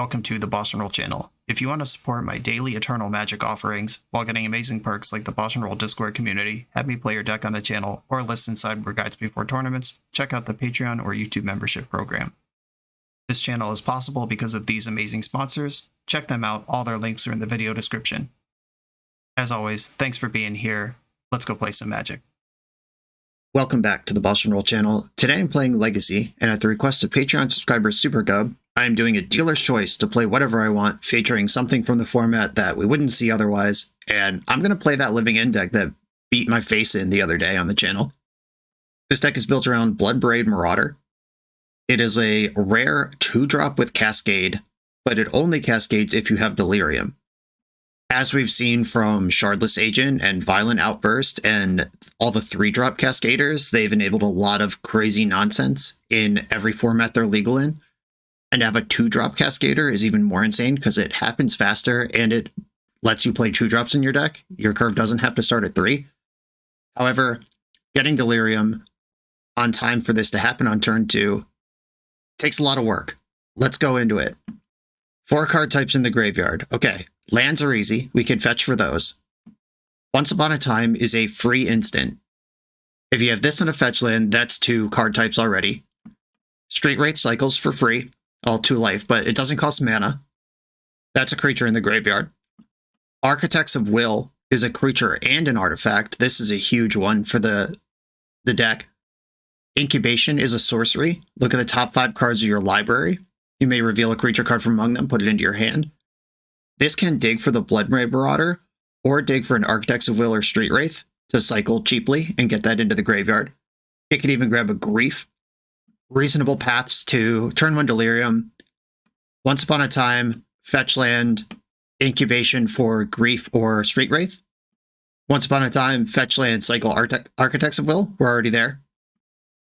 Welcome to the BoshNRoll channel. If you want to support my daily Eternal Magic offerings while getting amazing perks like the BoshNRoll Discord community, have me play your deck on the channel, or listen sideboard guides before tournaments, check out the Patreon or YouTube membership program. This channel is possible because of these amazing sponsors. Check them out, all their links are in the video description. As always, thanks for being here. Let's go play some Magic. Welcome back to the BoshNRoll channel. Today I'm playing Legacy, and at the request of Patreon subscriber SuperGub, I am doing a dealer's choice to play whatever I want, featuring something from the format that we wouldn't see otherwise, and I'm going to play that Living End deck that beat my face in the other day on the channel. This deck is built around Bloodbraid Marauder. It is a rare 2-drop with Cascade, but it only cascades if you have Delirium. As we've seen from Shardless Agent and Violent Outburst and all the 3-drop Cascaders, they've enabled a lot of crazy nonsense in every format they're legal in. And to have a 2-drop Cascader is even more insane because it happens faster and it lets you play 2-drops in your deck. Your curve doesn't have to start at 3. However, getting Delirium on time for this to happen on turn 2 takes a lot of work. Let's go into it. 4 card types in the graveyard. Okay, lands are easy. We can fetch for those. Once Upon a Time is a free instant. If you have this in a fetch land, that's 2 card types already. Street Wraith cycles for free. All 2 life, but it doesn't cost mana. That's a creature in the graveyard. Architects of Will is a creature and an artifact. This is a huge one for the deck. Incubation is a sorcery. Look at the top 5 cards of your library. You may reveal a creature card from among them, put it into your hand. This can dig for the Bloodbraid Marauder, or dig for an Architects of Will or Street Wraith to cycle cheaply and get that into the graveyard. It can even grab a Grief. Reasonable paths to turn 1 Delirium, Once Upon a Time, fetch land, Incubation for Grief or Street Wraith. Once Upon a Time, fetch land, cycle Architects of Will. We're already there.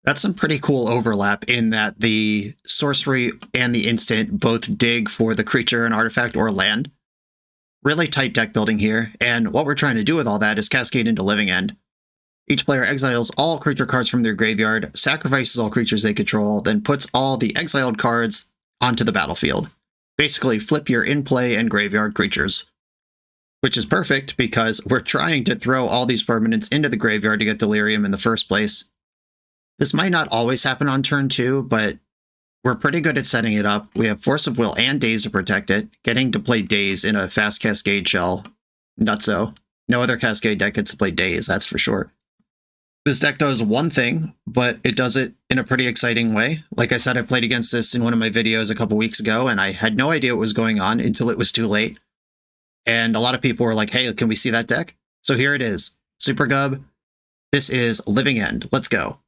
That's some pretty cool overlap in that the sorcery and the instant both dig for the creature, an artifact, or land. Really tight deck building here, and what we're trying to do with all that is cascade into Living End. Each player exiles all creature cards from their graveyard, sacrifices all creatures they control, then puts all the exiled cards onto the battlefield. Basically, flip your in-play and graveyard creatures. Which is perfect, because we're trying to throw all these permanents into the graveyard to get Delirium in the first place. This might not always happen on turn 2, but we're pretty good at setting it up. We have Force of Will and Daze to protect it. Getting to play Daze in a fast Cascade shell, nutso. No other Cascade deck gets to play Daze, that's for sure. This deck does one thing, but it does it in a pretty exciting way. Like I said, I played against this in one of my videos a couple weeks ago, and I had no idea what was going on until it was too late. And a lot of people were like, hey, can we see that deck? So here it is. SuperGub, this is Living End. Let's go.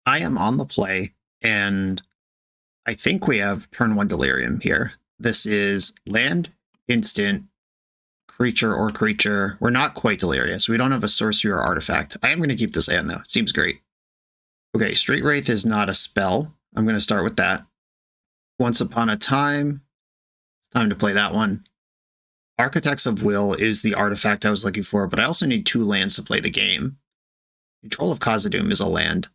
I am on the play, and I think we have turn 1 Delirium here. This is land, instant, creature or creature. We're not quite delirious. We don't have a sorcery or artifact. I am going to keep this land though. It seems great. Okay, Street Wraith is not a spell. I'm going to start with that. Once Upon a Time. It's time to play that one. Architects of Will is the artifact I was looking for, but I also need 2 lands to play the game. Control of Khazad-dûm is a land.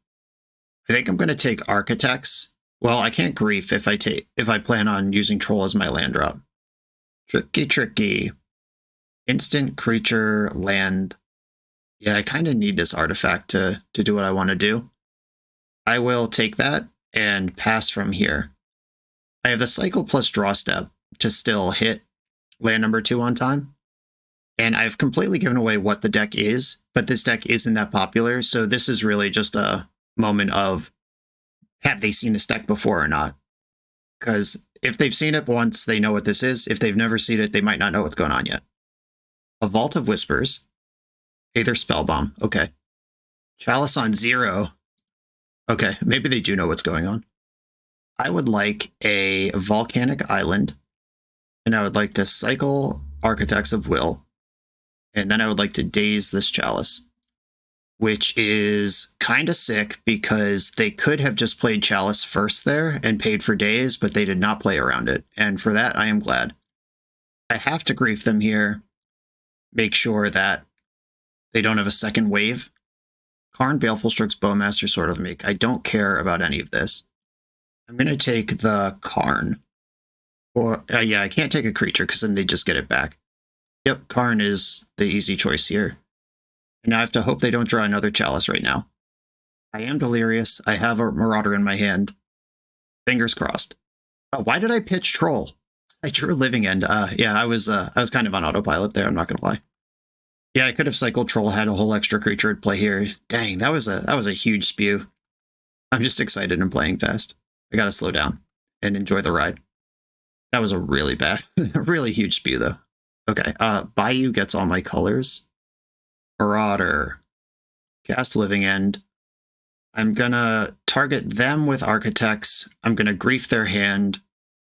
I think I'm going to take Architects. Well, I can't Grief if I plan on using Troll as my land drop. Tricky. Instant, creature, land. Yeah, I kind of need this artifact to do what I want to do. I will take that and pass from here. I have the cycle plus draw step to still hit land number 2 on time. And I've completely given away what the deck is, but this deck isn't that popular, so this is really just a moment of, have they seen this deck before or not? Because if they've seen it once, they know what this is. If they've never seen it, they might not know what's going on yet. A Vault of Whispers. Aether Spellbomb. Okay. Chalice on 0. Okay, maybe they do know what's going on. I would like a Volcanic Island. And I would like to cycle Architects of Will. And then I would like to Daze this Chalice. Which is kind of sick because they could have just played Chalice first there and paid for Daze, but they did not play around it. And for that, I am glad. I have to Grief them here. Make sure that they don't have a second wave. Karn, Baleful Strix, Bowmaster, Sword of the Meek. I don't care about any of this. I'm going to take the Karn Or, yeah, I can't take a creature because then they just get it back. Yep, Karn is the easy choice here. And now I have to hope they don't draw another Chalice right now. I am delirious. I have a Marauder in my hand. Fingers crossed. Oh, why did I pitch Troll? I drew Living End. Yeah, I was kind of on autopilot there, I'm not gonna lie. Yeah, I could have cycled Troll, had a whole extra creature at play here. Dang, that was a huge spew. I'm just excited and playing fast. I gotta slow down and enjoy the ride. That was a really bad, really huge spew though. Okay, Bayou gets all my colors. Marauder. Cast Living End. I'm gonna target them with Architects. I'm gonna grief their hand.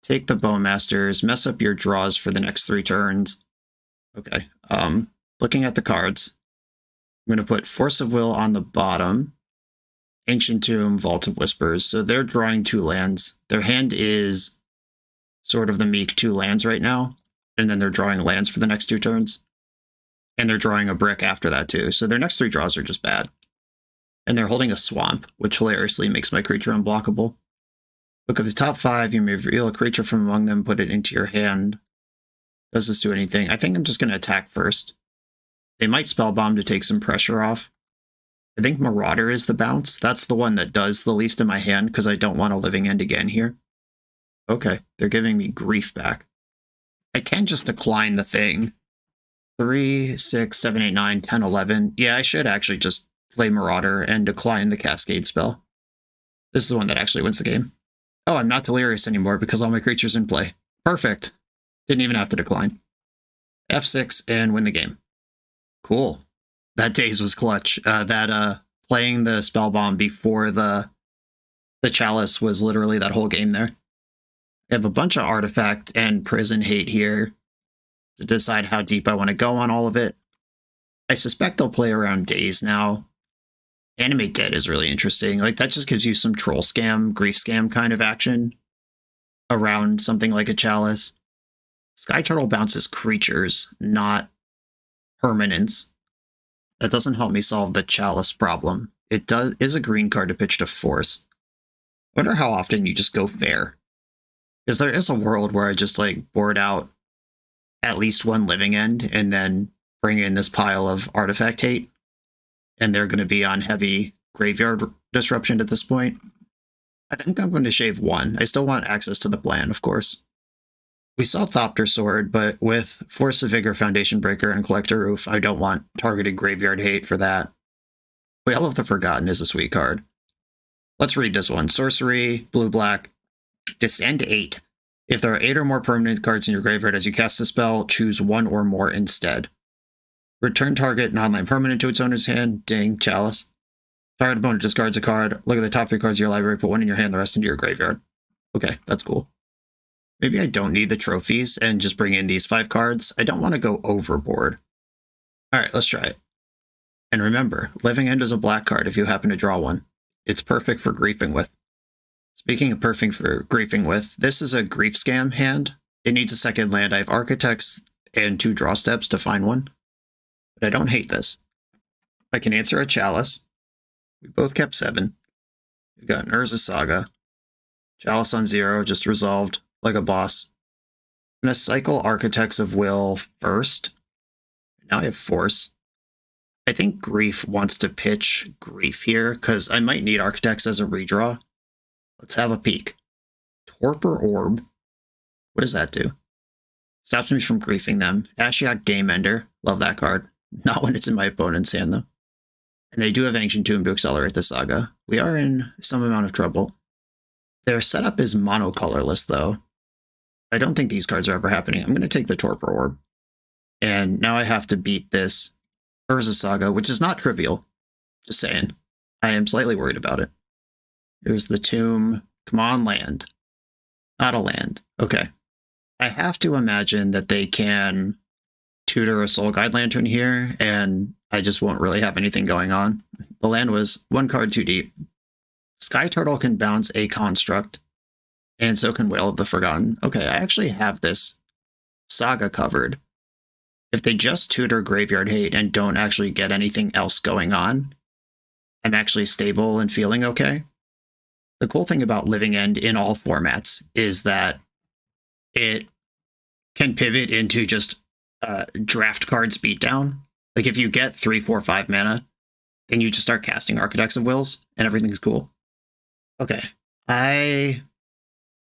Take the Bowmasters. Mess up your draws for the next 3 turns. Okay, looking at the cards. I'm gonna put Force of Will on the bottom. Ancient Tomb, Vault of Whispers. So they're drawing 2 lands. Their hand is sort of the meek 2 lands right now. And then they're drawing lands for the next 2 turns. And they're drawing a brick after that too. So their next 3 draws are just bad. And they're holding a Swamp, which hilariously makes my creature unblockable. Look at the top 5. You may reveal a creature from among them, put it into your hand. Does this do anything? I think I'm just going to attack first. They might Spellbomb to take some pressure off. I think Marauder is the bounce. That's the one that does the least in my hand because I don't want a Living End again here. Okay, they're giving me grief back. I can just decline the thing. 3, 6, 7, 8, 9, 10, 11. Yeah, I should actually just play Marauder and decline the Cascade spell. This is the one that actually wins the game. Oh, I'm not delirious anymore because all my creatures in play. Perfect. Didn't even have to decline. F6 and win the game. Cool. That daze was clutch. Playing the Spellbomb before the Chalice was literally that whole game there. I have a bunch of Artifact and Prison hate here to decide how deep I want to go on all of it. I suspect they'll play around Daze now. Animate Dead is really interesting. Like, that just gives you some Troll Scam, Grief Scam kind of action around something like a Chalice. Sky Turtle bounces creatures, not permanents. That doesn't help me solve the Chalice problem. It is a green card to pitch to Force. I wonder how often you just go Fair. Because there is a world where I just, like, board out at least 1 Living End and then bring in this pile of Artifact hate. And they're going to be on heavy graveyard disruption at this point. I think I'm going to shave 1. I still want access to the plan, of course. We saw Thopter Sword, but with Force of Vigor, Foundation Breaker, and Collector Roof, I don't want targeted graveyard hate for that. Whale of the Forgotten is a sweet card. Let's read this one. Sorcery, blue-black, Descend 8. If there are 8 or more permanent cards in your graveyard as you cast the spell, choose 1 or more instead. Return target non-land permanent to its owner's hand. Ding, Chalice. Target opponent discards a card. Look at the top 3 cards of your library, put 1 in your hand, the rest into your graveyard. Okay, that's cool. Maybe I don't need the trophies and just bring in these 5 cards. I don't want to go overboard. Alright, let's try it. And remember, Living End is a black card if you happen to draw one. It's perfect for griefing with. Speaking of perfect for griefing with, this is a Grief Scam hand. It needs a second land. I have Architects and 2 draw steps to find one. But I don't hate this. I can answer a Chalice. We both kept 7. We've got an Urza Saga. Chalice on 0, just resolved like a boss. I'm going to cycle Architects of Will first. Now I have Force. I think Grief wants to pitch Grief here, because I might need Architects as a redraw. Let's have a peek. Torpor Orb. What does that do? Stops me from griefing them. Ashiok Game Ender. Love that card. Not when it's in my opponent's hand, though. And they do have Ancient Tomb to accelerate the saga. We are in some amount of trouble. Their setup is monocolorless, though. I don't think these cards are ever happening. I'm going to take the Torpor Orb. And now I have to beat this Urza Saga, which is not trivial. Just saying. I am slightly worried about it. Here's the Tomb. Come on, land. Not a land. Okay. I have to imagine that they can tutor a Soul Guide Lantern here, and I just won't really have anything going on. The land was 1 card too deep. Sky Turtle can bounce a Construct, and so can Whale of the Forgotten. Okay, I actually have this saga covered. If they just tutor Graveyard Hate and don't actually get anything else going on, I'm actually stable and feeling okay. The cool thing about Living End in all formats is that it can pivot into just draft cards beatdown. Like if you get 3, 4, 5 mana, then you just start casting Architects of Wills and everything's cool. Okay. I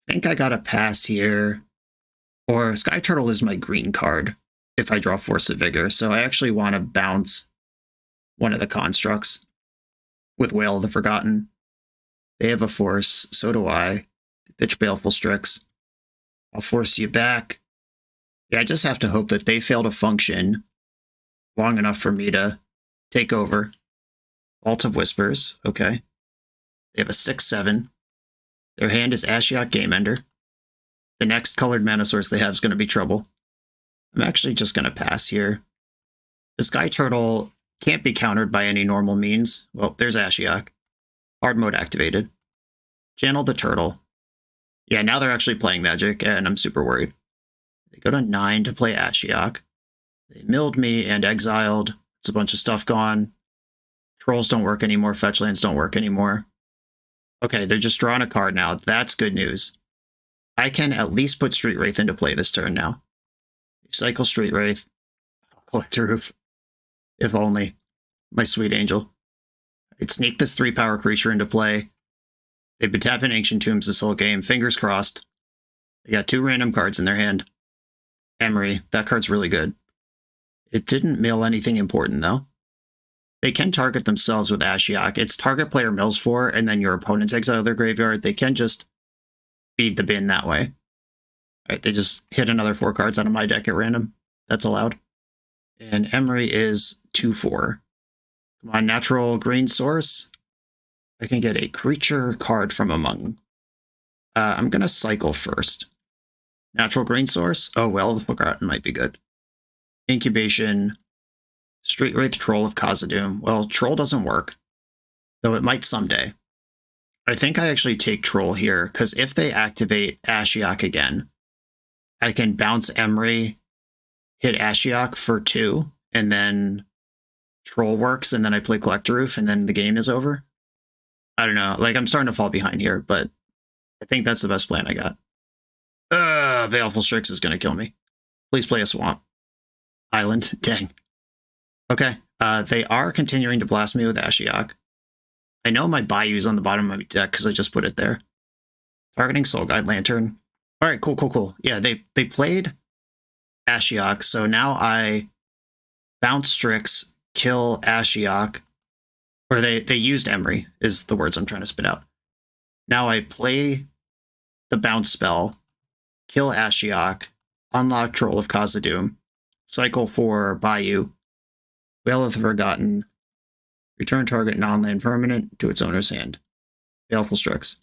think I got a pass here. Or Sky Turtle is my green card if I draw Force of Vigor. So I actually want to bounce one of the constructs with Whale of the Forgotten. They have a force, so do I. Pitch Baleful Strix. I'll force you back. Yeah, I just have to hope that they fail to function long enough for me to take over. Vault of Whispers, okay. They have a 6/7. Their hand is Ashiok Game-Ender. The next colored mana source they have is going to be trouble. I'm actually just going to pass here. The Sky Turtle can't be countered by any normal means. Well, there's Ashiok. Hard mode activated. Channel the Turtle. Yeah, now they're actually playing Magic, and I'm super worried. They go to 9 to play Ashiok. They milled me and exiled. It's a bunch of stuff gone. Trolls don't work anymore. Fetch lands don't work anymore. Okay, they're just drawing a card now. That's good news. I can at least put Street Wraith into play this turn now. Cycle Street Wraith. Collector Roof. If only. My sweet angel. I'd sneak this 3-power creature into play. They've been tapping Ancient Tombs this whole game. Fingers crossed. They got 2 random cards in their hand. Emery. That card's really good. It didn't mill anything important, though. They can target themselves with Ashiok. It's target player mills for, and then your opponent's exile their graveyard. They can just feed the bin that way. All right, they just hit another 4 cards out of my deck at random. That's allowed. And Emery is 2/4. Come on, natural green source. I can get a creature card from among. I'm going to cycle first. Natural green source. Oh, well, the Forgotten might be good. Incubation. Street Wraith, Troll of Khazad-dûm. Well, Troll doesn't work, though it might someday. I think I actually take Troll here, because if they activate Ashiok again, I can bounce Emery, hit Ashiok for 2, and then Troll works, and then I play Collector Roof, and then the game is over. I don't know. Like, I'm starting to fall behind here, but I think that's the best plan I got. Baleful Strix is going to kill me. Please play a Swamp. Island. Dang. Okay. They are continuing to blast me with Ashiok. I know my Bayou's on the bottom of my deck because I just put it there. Targeting Soul Guide Lantern. All right, cool. Yeah, they played Ashiok, so now I bounce Strix, kill Ashiok, or they used Emery, is the words I'm trying to spit out. Now I play the bounce spell, kill Ashiok, unlock Troll of Khazad-dûm, cycle for Bayou, Whale of the Forgotten, return target non-land permanent to its owner's hand. Baleful Strix.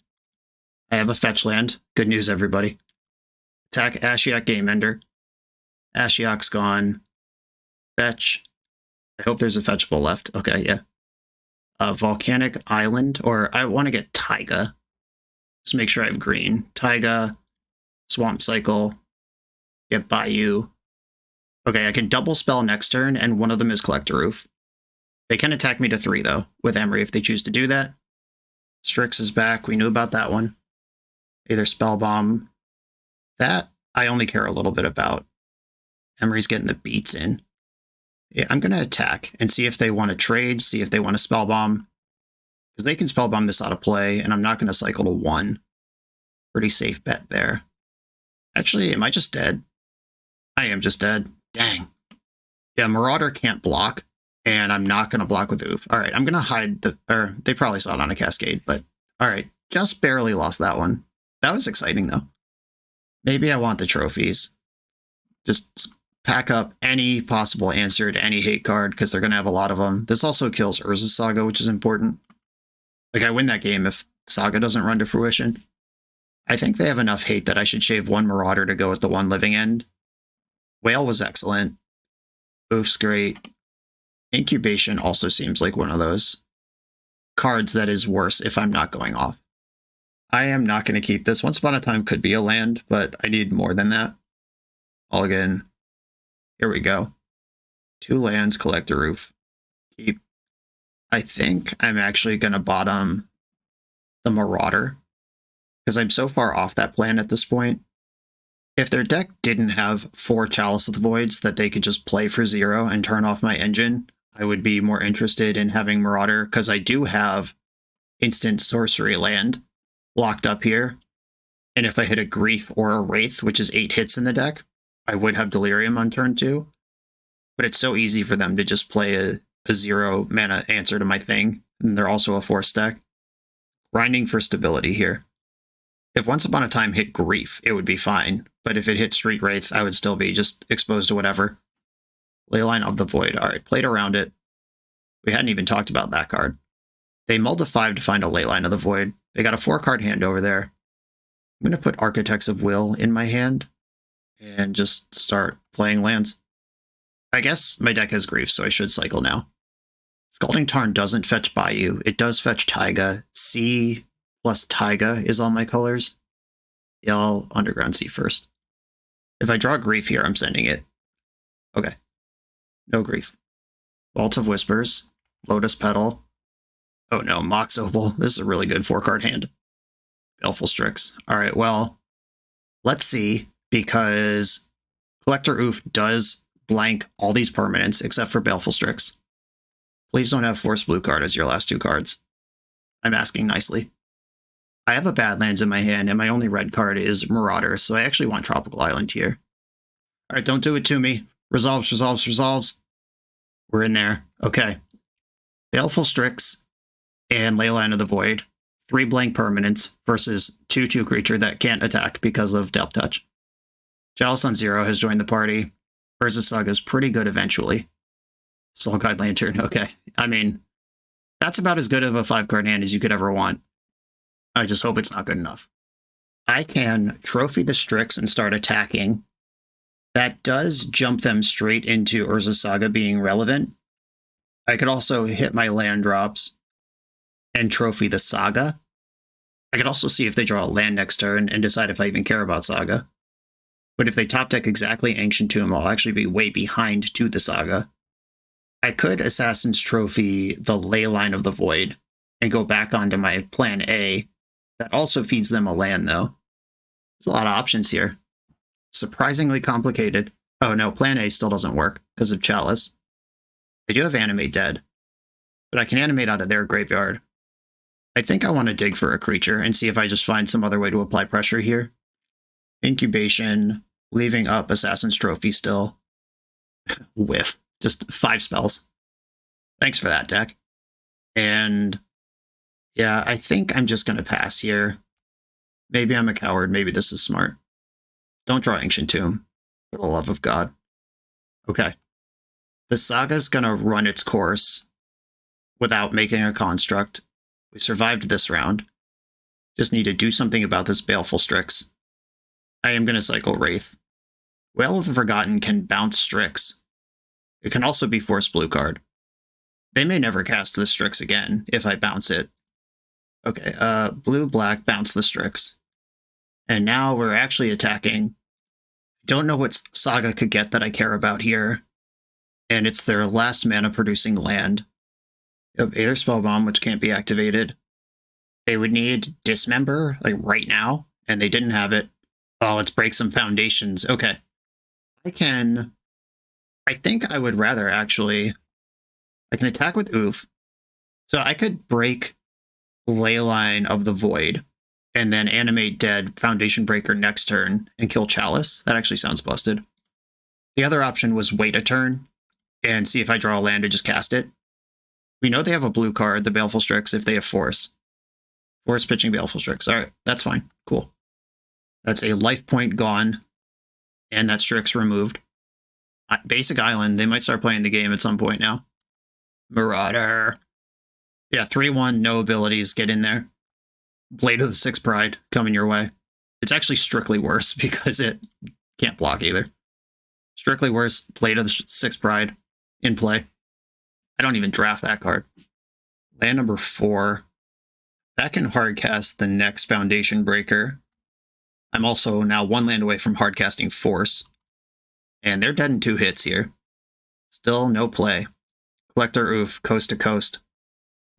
I have a fetch land. Good news, everybody. Attack Ashiok Game-Ender. Ashiok's gone. Fetch. I hope there's a fetchable left. Okay, yeah. Volcanic Island, or I want to get Taiga. Let's make sure I have green. Taiga, Swamp Cycle, get Bayou. Okay, I can double spell next turn, and one of them is Collector Roof. They can attack me to 3, though, with Emery if they choose to do that. Strix is back. We knew about that one. Either Spellbomb. That I only care a little bit about. Emery's getting the beats in. Yeah, I'm going to attack and see if they want to trade, see if they want to Spellbomb. Because they can Spellbomb this out of play, and I'm not going to cycle to 1. Pretty safe bet there. Actually, am I just dead? I am just dead. Dang. Yeah, Marauder can't block, and I'm not going to block with Oof. All right, I'm going to hide the... Or, they probably saw it on a Cascade, but... All right, just barely lost that one. That was exciting, though. Maybe I want the trophies. Just pack up any possible answer to any hate card, because they're going to have a lot of them. This also kills Urza's Saga, which is important. Like, I win that game if Saga doesn't run to fruition. I think they have enough hate that I should shave 1 Marauder to go with the 1 living end. Whale was excellent. Oof's great. Incubation also seems like one of those cards that is worse if I'm not going off. I am not going to keep this. Once Upon a Time could be a land, but I need more than that. Again. Here we go. 2 lands, Collector Roof. Keep. I think I'm actually going to bottom the Marauder, because I'm so far off that plan at this point. If their deck didn't have 4 Chalice of the Voids that they could just play for 0 and turn off my engine, I would be more interested in having Marauder, because I do have instant sorcery land locked up here. And if I hit a Grief or a Wraith, which is 8 hits in the deck, I would have Delirium on turn 2. But it's so easy for them to just play a 0 mana answer to my thing, and they're also a force deck. Grinding for stability here. If Once Upon a Time hit Grief, it would be fine, but if it hit Street Wraith, I would still be just exposed to whatever. Leyline of the Void. Alright, played around it. We hadn't even talked about that card. They mulled a 5 to find a Leyline of the Void. They got a 4-card hand over there. I'm going to put Architects of Will in my hand and just start playing lands. I guess my deck has Grief, so I should cycle now. Scalding Tarn doesn't fetch Bayou. It does fetch Taiga. Sea plus Taiga is all my colors. Yeah, I'll Underground Sea first. If I draw Grief here, I'm sending it. Okay. No Grief. Vault of Whispers. Lotus Petal. Oh no, Mox Opal. This is a really good 4-card hand. Baleful Strix. Alright, well, let's see, because Collector Oof does blank all these permanents except for Baleful Strix. Please don't have Force Blue card as your last 2 cards. I'm asking nicely. I have a Badlands in my hand, and my only red card is Marauder, so I actually want Tropical Island here. Alright, don't do it to me. Resolves, resolves, resolves. We're in there. Okay. Baleful Strix and Leyline of the Void. 3 blank permanents versus 2/2 creature that can't attack because of Death Touch. Chalice on 0 has joined the party. Urza Saga is pretty good eventually. Soul Guide Lantern, okay. I mean, that's about as good of a 5-card hand as you could ever want. I just hope it's not good enough. I can trophy the Strix and start attacking. That does jump them straight into Urza Saga being relevant. I could also hit my land drops and trophy the Saga. I could also see if they draw a land next turn and decide if I even care about Saga. But if they top deck exactly Ancient Tomb, I'll actually be way behind to the Saga. I could Assassin's Trophy the Leyline of the Void and go back onto my plan A. That also feeds them a land, though. There's a lot of options here. Surprisingly complicated. Oh no, plan A still doesn't work because of Chalice. I do have Animate Dead, but I can animate out of their graveyard. I think I want to dig for a creature and see if I just find some other way to apply pressure here. Incubation, leaving up Assassin's Trophy still. Whiff. Just 5 spells. Thanks for that, deck. And yeah, I think I'm just going to pass here. Maybe I'm a coward. Maybe this is smart. Don't draw Ancient Tomb. For the love of God. Okay. The Saga's going to run its course without making a construct. We survived this round. Just need to do something about this Baleful Strix. I am going to cycle Wraith. Wail of the Forgotten can bounce Strix. It can also be Force Blue card. They may never cast this Strix again if I bounce it. Okay, blue-black, bounce the Strix. And now we're actually attacking. I don't know what Saga could get that I care about here. And it's their last mana-producing land. You have Aether Spellbomb, which can't be activated. They would need Dismember, like right now, and they didn't have it. Oh, let's break some foundations. Okay. I think I would rather actually... I can attack with Oof. So I could break Leyline of the Void, and then Animate Dead Foundation Breaker next turn and kill Chalice. That actually sounds busted. The other option was wait a turn and see if I draw a land to just cast it. We know they have a blue card, the Baleful Strix, if they have Force. Force pitching Baleful Strix. Alright, that's fine. Cool. That's a life point gone, and that Strix removed. Basic Island, they might start playing the game at some point now. Marauder. Yeah, 3/1, no abilities, get in there. Blade of the Sixth Pride coming your way. It's actually strictly worse because it can't block either. Strictly worse, Blade of the Sixth Pride in play. I don't even draft that card. Land number 4. That can hardcast the next Foundation Breaker. I'm also now 1 land away from hardcasting Force. And they're dead in 2 hits here. Still no play. Collector Oof, coast to coast.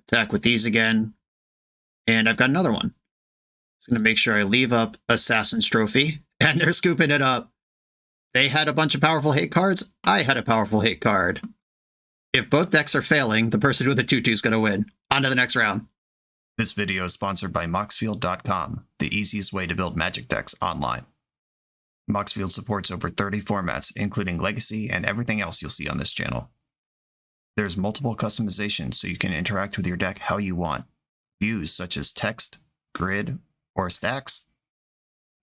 Attack with these again. And I've got another one. Just going to make sure I leave up Assassin's Trophy. And they're scooping it up. They had a bunch of powerful hate cards. I had a powerful hate card. If both decks are failing, the person with the 2/2 is going to win. On to the next round. This video is sponsored by Moxfield.com, the easiest way to build Magic decks online. Moxfield supports over 30 formats, including Legacy and everything else you'll see on this channel. There's multiple customizations so you can interact with your deck how you want. Views such as text, grid, or stacks,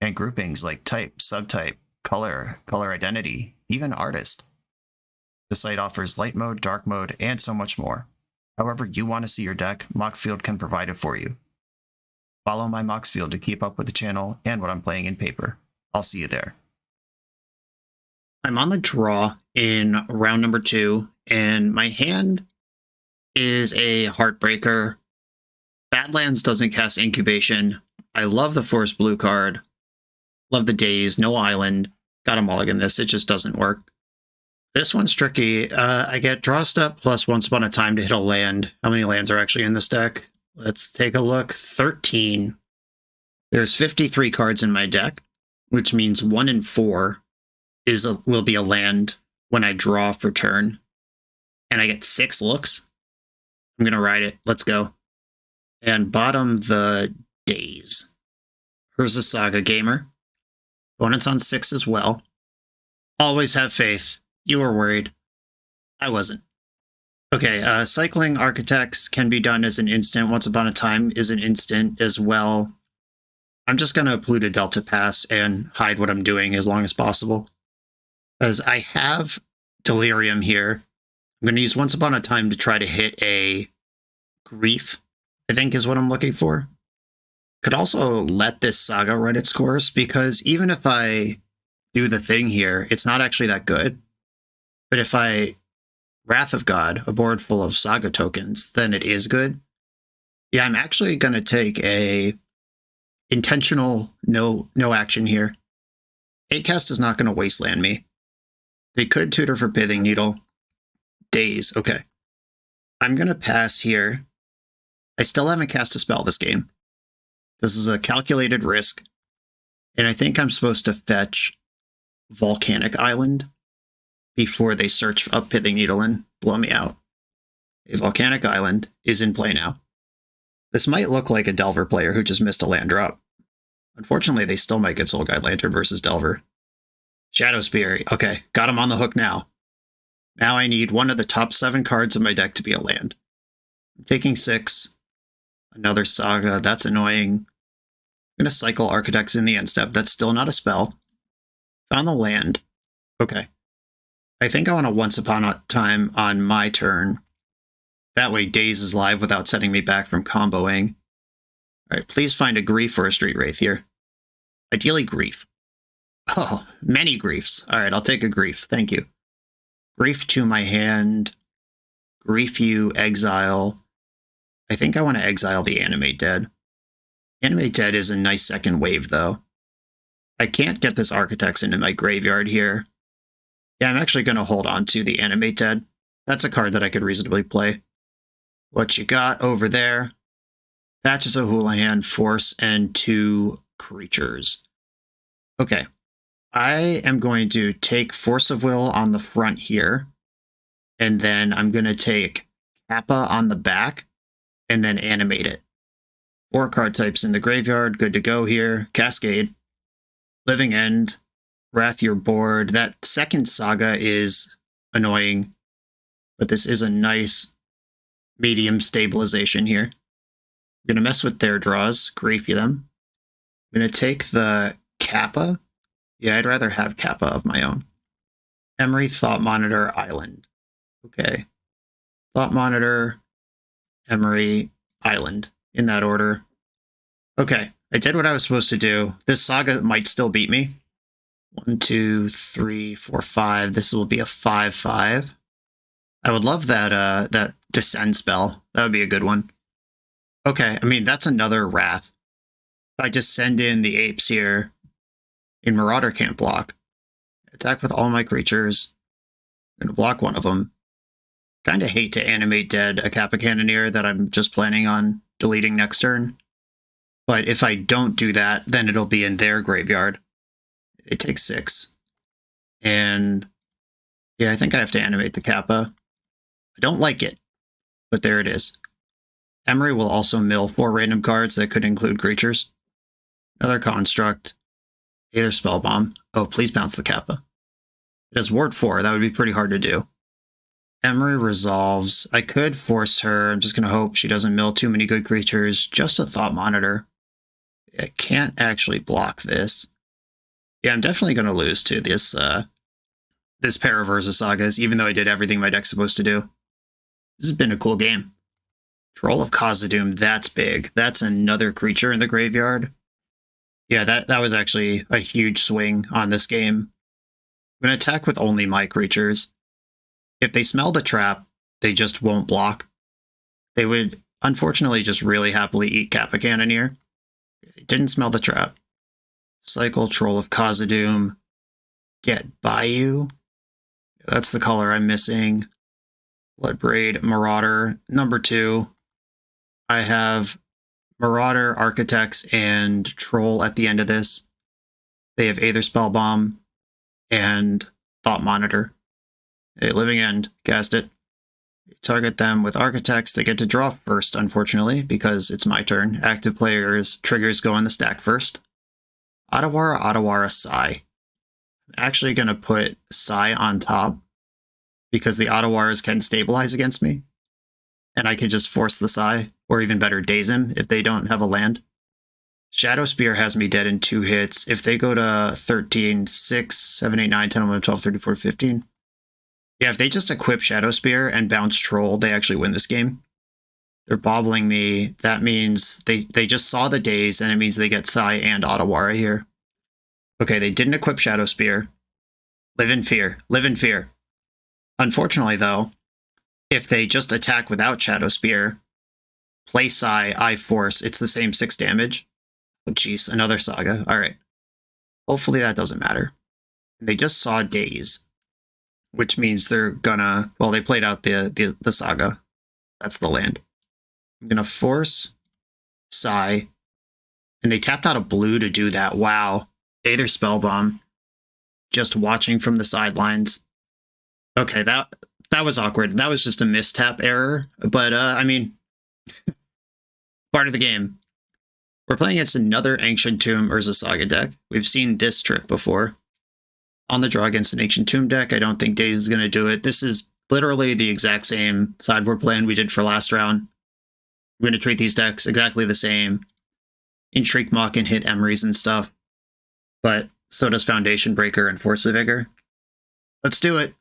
and groupings like type, subtype, color, color identity, even artist. The site offers light mode, dark mode, and so much more. However you want to see your deck, Moxfield can provide it for you. Follow my Moxfield to keep up with the channel and what I'm playing in paper. I'll see you there. I'm on the draw in round number 2, and my hand is a Heartbreaker. Badlands doesn't cast Incubation. I love the Forest Blue card. Love the Daze, no Island. Got a mulligan this, it just doesn't work. This one's tricky. I get Draw Step plus Once Upon a Time to hit a land. How many lands are actually in this deck? Let's take a look. 13. There's 53 cards in my deck, which means 1 in 4 will be a land when I draw for turn. And I get 6 looks. I'm going to ride it. Let's go. And bottom the Daze. Here's the Saga Gamer. Opponent's on 6 as well. Always have faith. You were worried. I wasn't. Okay, cycling Architects can be done as an instant. Once Upon a Time is an instant as well. I'm just going to Polluted Delta Pass and hide what I'm doing as long as possible. As I have Delirium here, I'm going to use Once Upon a Time to try to hit a Grief, I think is what I'm looking for. Could also let this Saga run its course, because even if I do the thing here, it's not actually that good. But if I Wrath of God, a board full of Saga tokens, then it is good. Yeah, I'm actually going to take a intentional no action here. 8-cast is not going to wasteland me. They could tutor for Pithing Needle. Daze, okay. I'm going to pass here. I still haven't cast a spell this game. This is a calculated risk. And I think I'm supposed to fetch Volcanic Island before they search up Pithing Needle and blow me out. A Volcanic Island is in play now. This might look like a Delver player who just missed a land drop. Unfortunately, they still might get Soul Guide Lantern versus Delver. Shadow Spear. Okay, got him on the hook now. Now I need one of the top 7 cards of my deck to be a land. I'm taking 6. Another Saga. That's annoying. I'm going to cycle Architects in the end step. That's still not a spell. Found the land. Okay. I think I want a Once Upon a Time on my turn. That way Daze is live without setting me back from comboing. Alright, please find a Grief or a Street Wraith here. Ideally Grief. Oh, many Griefs. Alright, I'll take a Grief. Thank you. Grief to my hand. Grief you, exile. I think I want to exile the Animate Dead. Animate Dead is a nice second wave, though. I can't get this Architects into my graveyard here. Yeah, I'm actually going to hold on to the Animate Dead. That's a card that I could reasonably play. What you got over there? Patches of Houlihan, Force, and 2 creatures. Okay. I am going to take Force of Will on the front here. And then I'm going to take Kappa on the back. And then animate it. 4 card types in the graveyard. Good to go here. Cascade. Living End. Wrath your board. That second Saga is annoying. But this is a nice medium stabilization here. I'm going to mess with their draws. Grief you them. I'm going to take the Kappa. Yeah, I'd rather have Kappa of my own. Emery, Thought Monitor, Island. Okay. Thought Monitor, Emery, Island. In that order. Okay. I did what I was supposed to do. This Saga might still beat me. 1, 2, 3, 4, 5. This will be a 5/5. I would love that that Descend spell. That would be a good one. Okay, I mean, that's another Wrath. If I just send in the apes here, in Marauder can't block. Attack with all my creatures. I'm going to block one of them. Kind of hate to animate dead a Kappa Cannoneer that I'm just planning on deleting next turn. But if I don't do that, then it'll be in their graveyard. They take 6. And yeah, I think I have to animate the Kappa. I don't like it, but there it is. Emery will also mill 4 random cards that could include creatures. Another construct. Either Spellbomb. Oh, please bounce the Kappa. It has Ward 4. That would be pretty hard to do. Emery resolves. I could force her. I'm just going to hope she doesn't mill too many good creatures. Just a Thought Monitor. I can't actually block this. Yeah, I'm definitely going to lose to this this pair of Urza Sagas, even though I did everything my deck's supposed to do. This has been a cool game. Troll of Khazad-dûm, that's big. That's another creature in the graveyard. Yeah, that was actually a huge swing on this game. I'm going to attack with only my creatures. If they smell the trap, they just won't block. They would, unfortunately, just really happily eat Kappa Cannoneer. They didn't smell the trap. Cycle Troll of Khazad-dûm. Get Bayou. That's the color I'm missing. Bloodbraid Marauder. Number 2. I have Marauder, Architects, and Troll at the end of this. They have Aether Spellbomb and Thought Monitor. A Living End. Cast it. Target them with Architects. They get to draw first, unfortunately, because it's my turn. Active players' triggers go on the stack first. Otawara, Sai. I'm actually going to put Sai on top because the Otawaras can stabilize against me. And I could just force the Sai, or even better, daze him if they don't have a land. Shadow Spear has me dead in 2 hits. If they go to 13, 6, 7, 8, 9, 10, 11, 12, 13, 14, 15. Yeah, if they just equip Shadow Spear and bounce Troll, they actually win this game. They're bobbling me. That means they just saw the daze, and it means they get Sai and Otawara here. Okay, they didn't equip Shadow Spear. Live in fear. Live in fear. Unfortunately, though, if they just attack without Shadow Spear, play Sai, I force, it's the same 6 damage. Oh, jeez, another Saga. All right. Hopefully that doesn't matter. They just saw daze, which means they're gonna, well, they played out the Saga. That's the land. I'm gonna force Sai, and they tapped out a blue to do that. Wow. Aether Spellbomb. Just watching from the sidelines. Okay, that was awkward. That was just a mistap error, but I mean, part of the game. We're playing against another Ancient Tomb Urza Saga deck. We've seen this trick before. On the draw against an Ancient Tomb deck, I don't think Daze is going to do it. This is literally the exact same sideboard plan we did for last round. We're going to treat these decks exactly the same. Intrigue Mock can hit Emeries and stuff, but so does Foundation Breaker and Force of Vigor. Let's do it.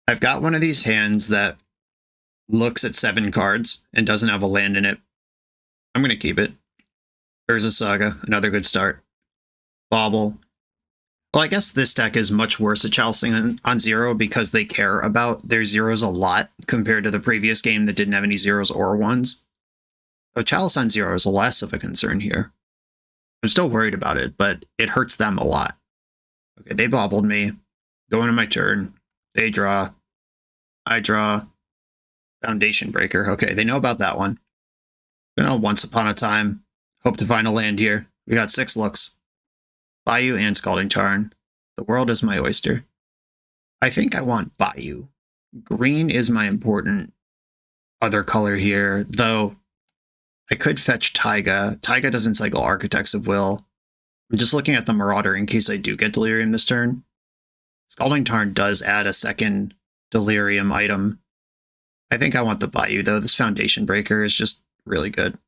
I've got one of these hands that looks at 7 cards and doesn't have a land in it. I'm going to keep it. Urza Saga, another good start. Bobble. Well, I guess this deck is much worse at chalicing on 0 because they care about their zeros a lot compared to the previous game that didn't have any zeros or 1s. So chalice on 0 is less of a concern here. I'm still worried about it, but it hurts them a lot. Okay, they bobbled me. Going to my turn. They draw. I draw. Foundation Breaker. Okay, they know about that one. Once Upon a Time. Hope to find a land here. We got 6 looks. Bayou and Scalding Tarn. The world is my oyster. I think I want Bayou. Green is my important other color here, though I could fetch Taiga. Taiga doesn't cycle Architects of Will. I'm just looking at the Marauder in case I do get Delirium this turn. Scalding Tarn does add a second Delirium item. I think I want the Bayou, though. This Foundation Breaker is just really good.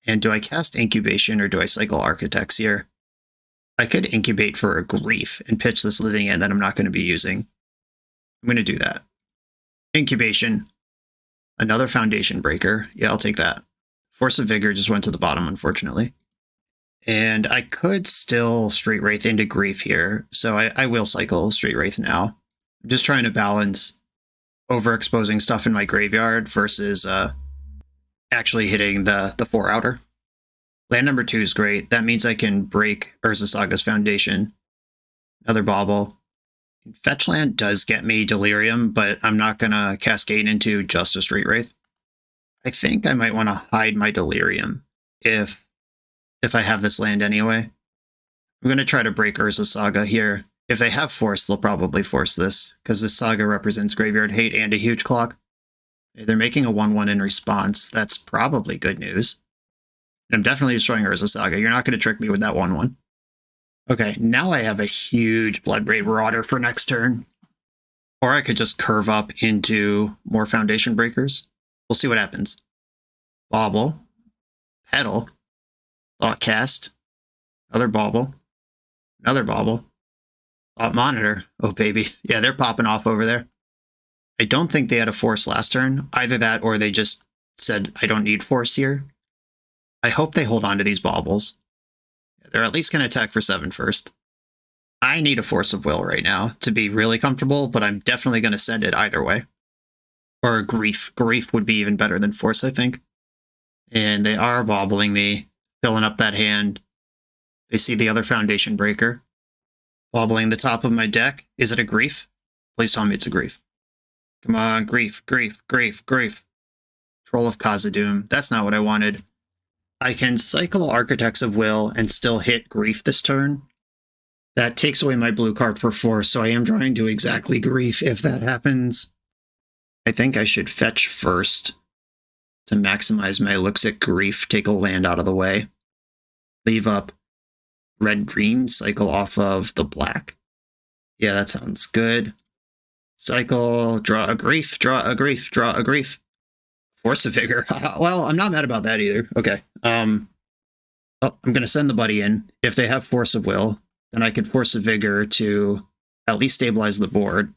And do I cast Incubation or do I cycle Architects here? I could Incubate for a Grief and pitch this Living End that I'm not going to be using. I'm going to do that. Incubation. Another Foundation Breaker. Yeah, I'll take that. Force of Vigor just went to the bottom, unfortunately. And I could still Straight Wraith into Grief here, so I will cycle Straight Wraith now. I'm just trying to balance overexposing stuff in my graveyard versus actually hitting the 4-outer. Land number 2 is great. That means I can break Urza Saga's Foundation. Another bobble. Fetch land does get me Delirium, but I'm not going to cascade into just a Straight Wraith. I think I might want to hide my Delirium if I have this land anyway. I'm going to try to break Urza Saga here. If they have Force, they'll probably force this, because this Saga represents Graveyard Hate and a huge clock. They're making a 1/1 in response. That's probably good news. I'm definitely destroying Urza Saga. You're not going to trick me with that 1/1. Okay, now I have a huge Bloodbraid Marauder for next turn. Or I could just curve up into more Foundation Breakers. We'll see what happens. Bauble. Petal. Thoughtcast. Another Bauble. Another Bauble. Thought Monitor. Oh, baby. Yeah, they're popping off over there. I don't think they had a Force last turn. Either that or they just said, I don't need Force here. I hope they hold on to these Baubles. They're at least going to attack for 7 first. I need a Force of Will right now to be really comfortable, but I'm definitely going to send it either way. Or Grief. Grief would be even better than Force, I think. And they are bobbling me, filling up that hand. They see the other Foundation Breaker. Bobbling the top of my deck. Is it a Grief? Please tell me it's a Grief. Come on, Grief, Grief, Grief, Grief. Troll of Khazad-dûm. That's not what I wanted. I can cycle Architects of Will and still hit Grief this turn. That takes away my blue card for Force, so I am drawing to exactly Grief if that happens. I think I should fetch first to maximize my looks at Grief, take a land out of the way. Leave up red-green, cycle off of the black. Yeah, that sounds good. Cycle, draw a Grief, draw a Grief, draw a Grief. Force of Vigor. Well, I'm not mad about that either. Okay. I'm going to send the buddy in. If they have Force of Will, then I could Force of Vigor to at least stabilize the board.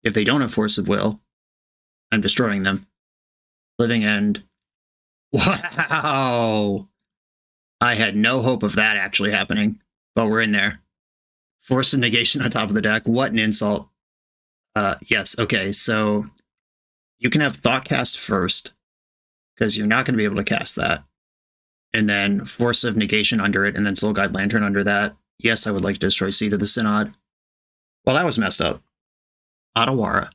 If they don't have Force of Will, I'm destroying them. Living End. Wow! I had no hope of that actually happening, but we're in there. Force of Negation on top of the deck. What an insult. Yes, okay, so you can have Thoughtcast first, because you're not going to be able to cast that. And then Force of Negation under it, and then Soul Guide Lantern under that. Yes, I would like to destroy Seed of the Synod. Well, that was messed up. Otawara.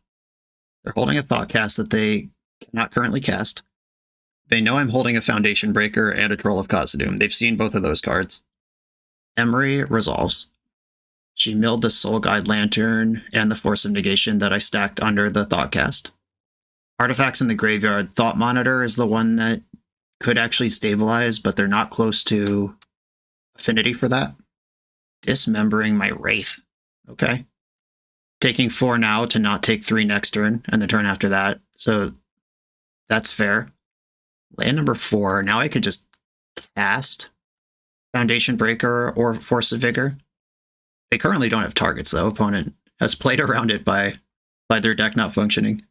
They're holding a Thoughtcast that they cannot currently cast. They know I'm holding a Foundation Breaker and a Troll of Khazad-dûm. They've seen both of those cards. Emery resolves. She milled the Soul Guide Lantern and the Force of Negation that I stacked under the Thoughtcast. Artifacts in the graveyard. Thought Monitor is the one that could actually stabilize, but they're not close to affinity for that. Dismembering my Wraith. Okay. Taking 4 now to not take 3 next turn, and the turn after that. So that's fair. Land number 4. Now I could just cast Foundation Breaker or Force of Vigor. They currently don't have targets, though. Opponent has played around it by their deck not functioning.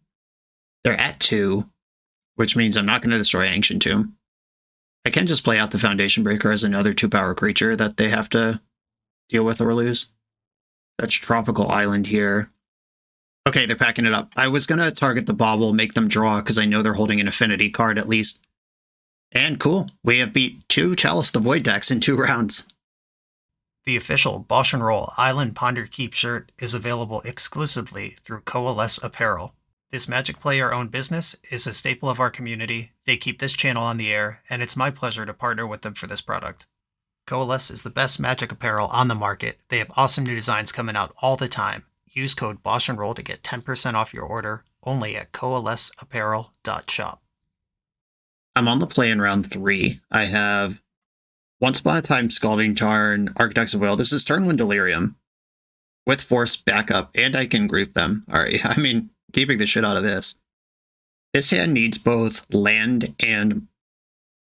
They're at 2, which means I'm not going to destroy Ancient Tomb. I can just play out the Foundation Breaker as another 2-power creature that they have to deal with or lose. That's Tropical Island here. Okay, they're packing it up. I was going to target the Bauble, make them draw, because I know they're holding an Affinity card at least. And cool, we have beat 2 Chalice the Void decks in 2 rounds. The official BoshNRoll Island Ponder Keep shirt is available exclusively through Coalesce Apparel. This Magic player-owned business is a staple of our community. They keep this channel on the air, and it's my pleasure to partner with them for this product. Coalesce is the best Magic apparel on the market. They have awesome new designs coming out all the time. Use code BoshNRoll to get 10% off your order, only at coalesceapparel.shop. I'm on the play in round 3. I have Once Upon a Time, Scalding Tarn, Architects of Will. This is turn 1 Delirium with Force backup, and I can grief them. All right, I mean, keeping the shit out of this. This hand needs both land and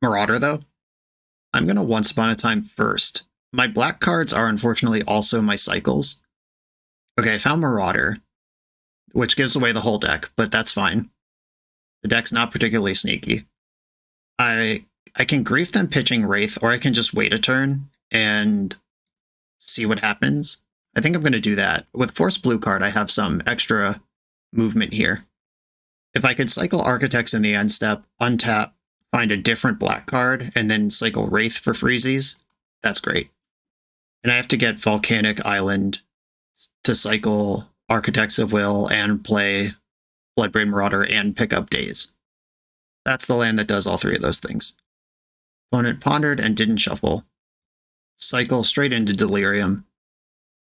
Marauder, though. I'm going to Once Upon a Time first. My black cards are unfortunately also my cycles. Okay, I found Marauder, which gives away the whole deck, but that's fine. The deck's not particularly sneaky. I can grief them pitching Wraith, or I can just wait a turn and see what happens. I think I'm going to do that. With Force Blue card, I have some extra movement here. If I could cycle Architects in the end step, untap, find a different black card, and then cycle Wraith for freezies, that's great. And I have to get Volcanic Island to cycle Architects of Will and play Bloodbraid Marauder and pick up Daze. That's the land that does all 3 of those things. Opponent pondered and didn't shuffle. cycle straight into Delirium.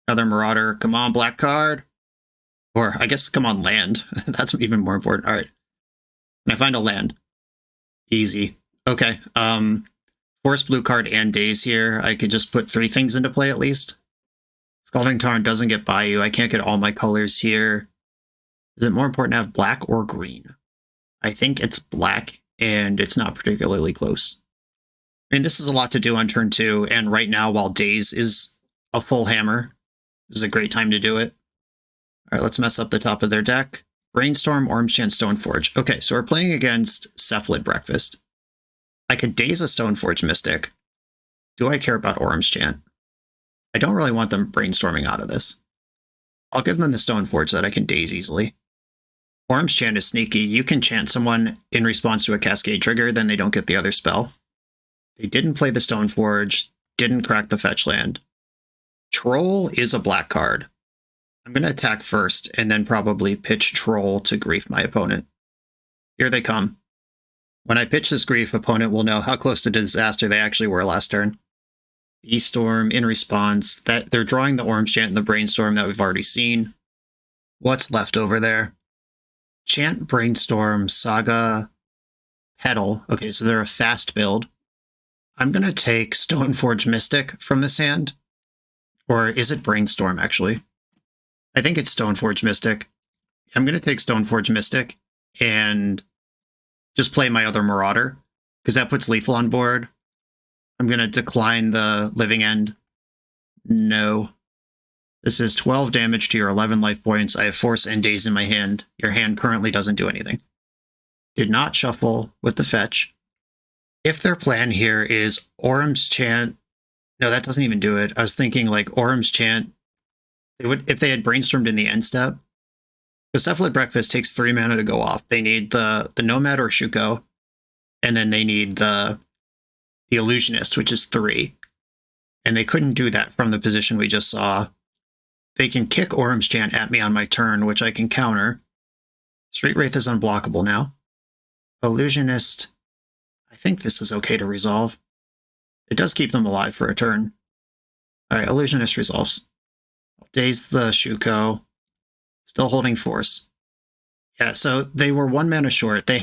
Another Marauder. Come on, black card. Or I guess come on, land. That's even more important. All right. Can I find a land? Easy. Okay. Force blue card and Daze here. I could just put 3 things into play at least. Scalding Tarn doesn't get Bayou. I can't get all my colors here. Is it more important to have black or green? I think it's black, and it's not particularly close. I mean, this is a lot to do on turn 2, and right now, while Daze is a full hammer, this is a great time to do it. All right, let's mess up the top of their deck. Brainstorm, Ormschant, Stoneforge. Okay, so we're playing against Cephalid Breakfast. I could Daze a Stoneforge Mystic. Do I care about Ormschant? I don't really want them brainstorming out of this. I'll give them the Stoneforge that I can Daze easily. Ormschant is sneaky. You can chant someone in response to a Cascade trigger, then they don't get the other spell. They didn't play the Stoneforge, didn't crack the fetch land. Troll is a black card. I'm going to attack first, and then probably pitch Troll to grief my opponent. Here they come. When I pitch this grief, opponent will know how close to disaster they actually were last turn. Beastorm in response. That they're drawing the Ormschant and the Brainstorm that we've already seen. What's left over there? Chant, Brainstorm, Saga, Petal. Okay, so they're a fast build. I'm going to take Stoneforge Mystic from this hand. Or is it Brainstorm, actually? I think it's Stoneforge Mystic. I'm going to take Stoneforge Mystic and just play my other Marauder, because that puts lethal on board. I'm going to decline the living end. No. This is 12 damage to your 11 life points. I have Force and Daze in my hand. Your hand currently doesn't do anything. Did not shuffle with the fetch. If their plan here is Ormschant... No, that doesn't even do it. I was thinking like Ormschant... They would, if they had brainstormed in the end step. The Cephalid Breakfast takes 3 mana to go off. They need the Nomad or Shuko, and then they need the Illusionist, which is 3. And they couldn't do that from the position we just saw. They can kick Ormschant at me on my turn, which I can counter. Street Wraith is unblockable now. Illusionist, I think this is okay to resolve. It does keep them alive for a turn. Alright, Illusionist resolves. I'll Daze the Shuko. Still holding Force. Yeah, so they were 1 mana short. They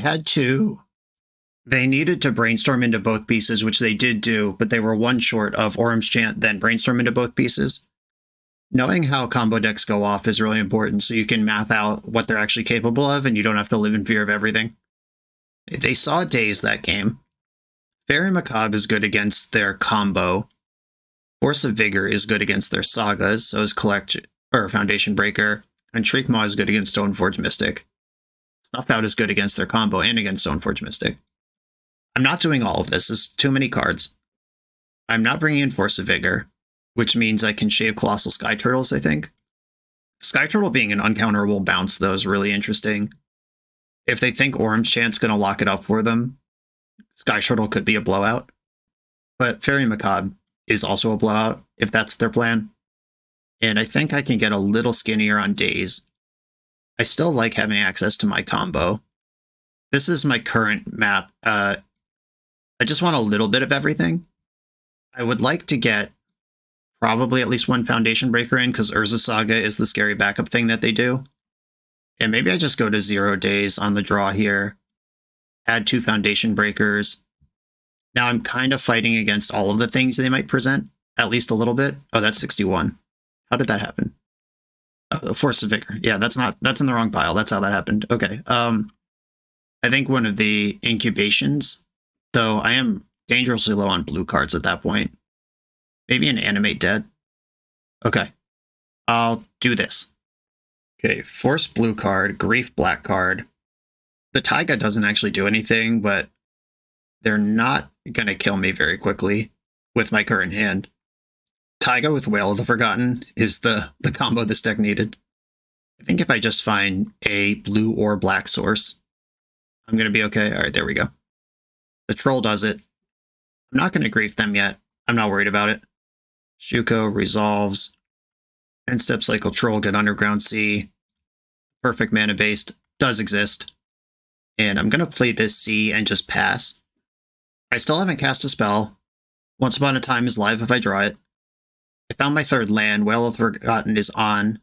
needed to brainstorm into both pieces, which they did do, but they were 1 short of Ormschant, then brainstorm into both pieces. Knowing how combo decks go off is really important, so you can map out what they're actually capable of, and you don't have to live in fear of everything. They saw Daze that game. Fairy Macabre is good against their combo. Force of Vigor is good against their sagas, so is Foundation Breaker. And Shriekmaw is good against Stoneforge Mystic. Snuff Out is good against their combo and against Stoneforge Mystic. I'm not doing all of this. It's too many cards. I'm not bringing in Force of Vigor, which means I can shave Colossal Sky Turtles, I think. Sky Turtle being an uncounterable bounce, though, is really interesting. If they think Ormschant's going to lock it up for them, Sky Turtle could be a blowout. But Fairy Macabre is also a blowout, if that's their plan. And I think I can get a little skinnier on Daze. I still like having access to my combo. This is my current map. I just want a little bit of everything. I would like to get probably at least 1 Foundation Breaker in, because Urza Saga is the scary backup thing that they do. And maybe I just go to 0 days on the draw here. Add 2 Foundation Breakers. Now I'm kind of fighting against all of the things they might present, at least a little bit. Oh, that's 61. How did that happen? Oh, the Force of Vigor. Yeah, that's in the wrong pile. That's how that happened. Okay. I think one of the incubations, though I am dangerously low on blue cards at that point. Maybe an Animate Dead. Okay. I'll do this. Okay, Force blue card, Grief black card. The Taiga doesn't actually do anything, but they're not going to kill me very quickly with my current hand. Taiga with Wail of the Forgotten is the combo this deck needed. I think if I just find a blue or black source, I'm going to be okay. All right, there we go. The Troll does it. I'm not going to grief them yet. I'm not worried about it. Shuko resolves. End step cycle Troll, get Underground Sea. Perfect mana based. Does exist. And I'm going to play this Sea and just pass. I still haven't cast a spell. Once Upon a Time is live if I draw it. I found my third land. Whale of the Forgotten is on,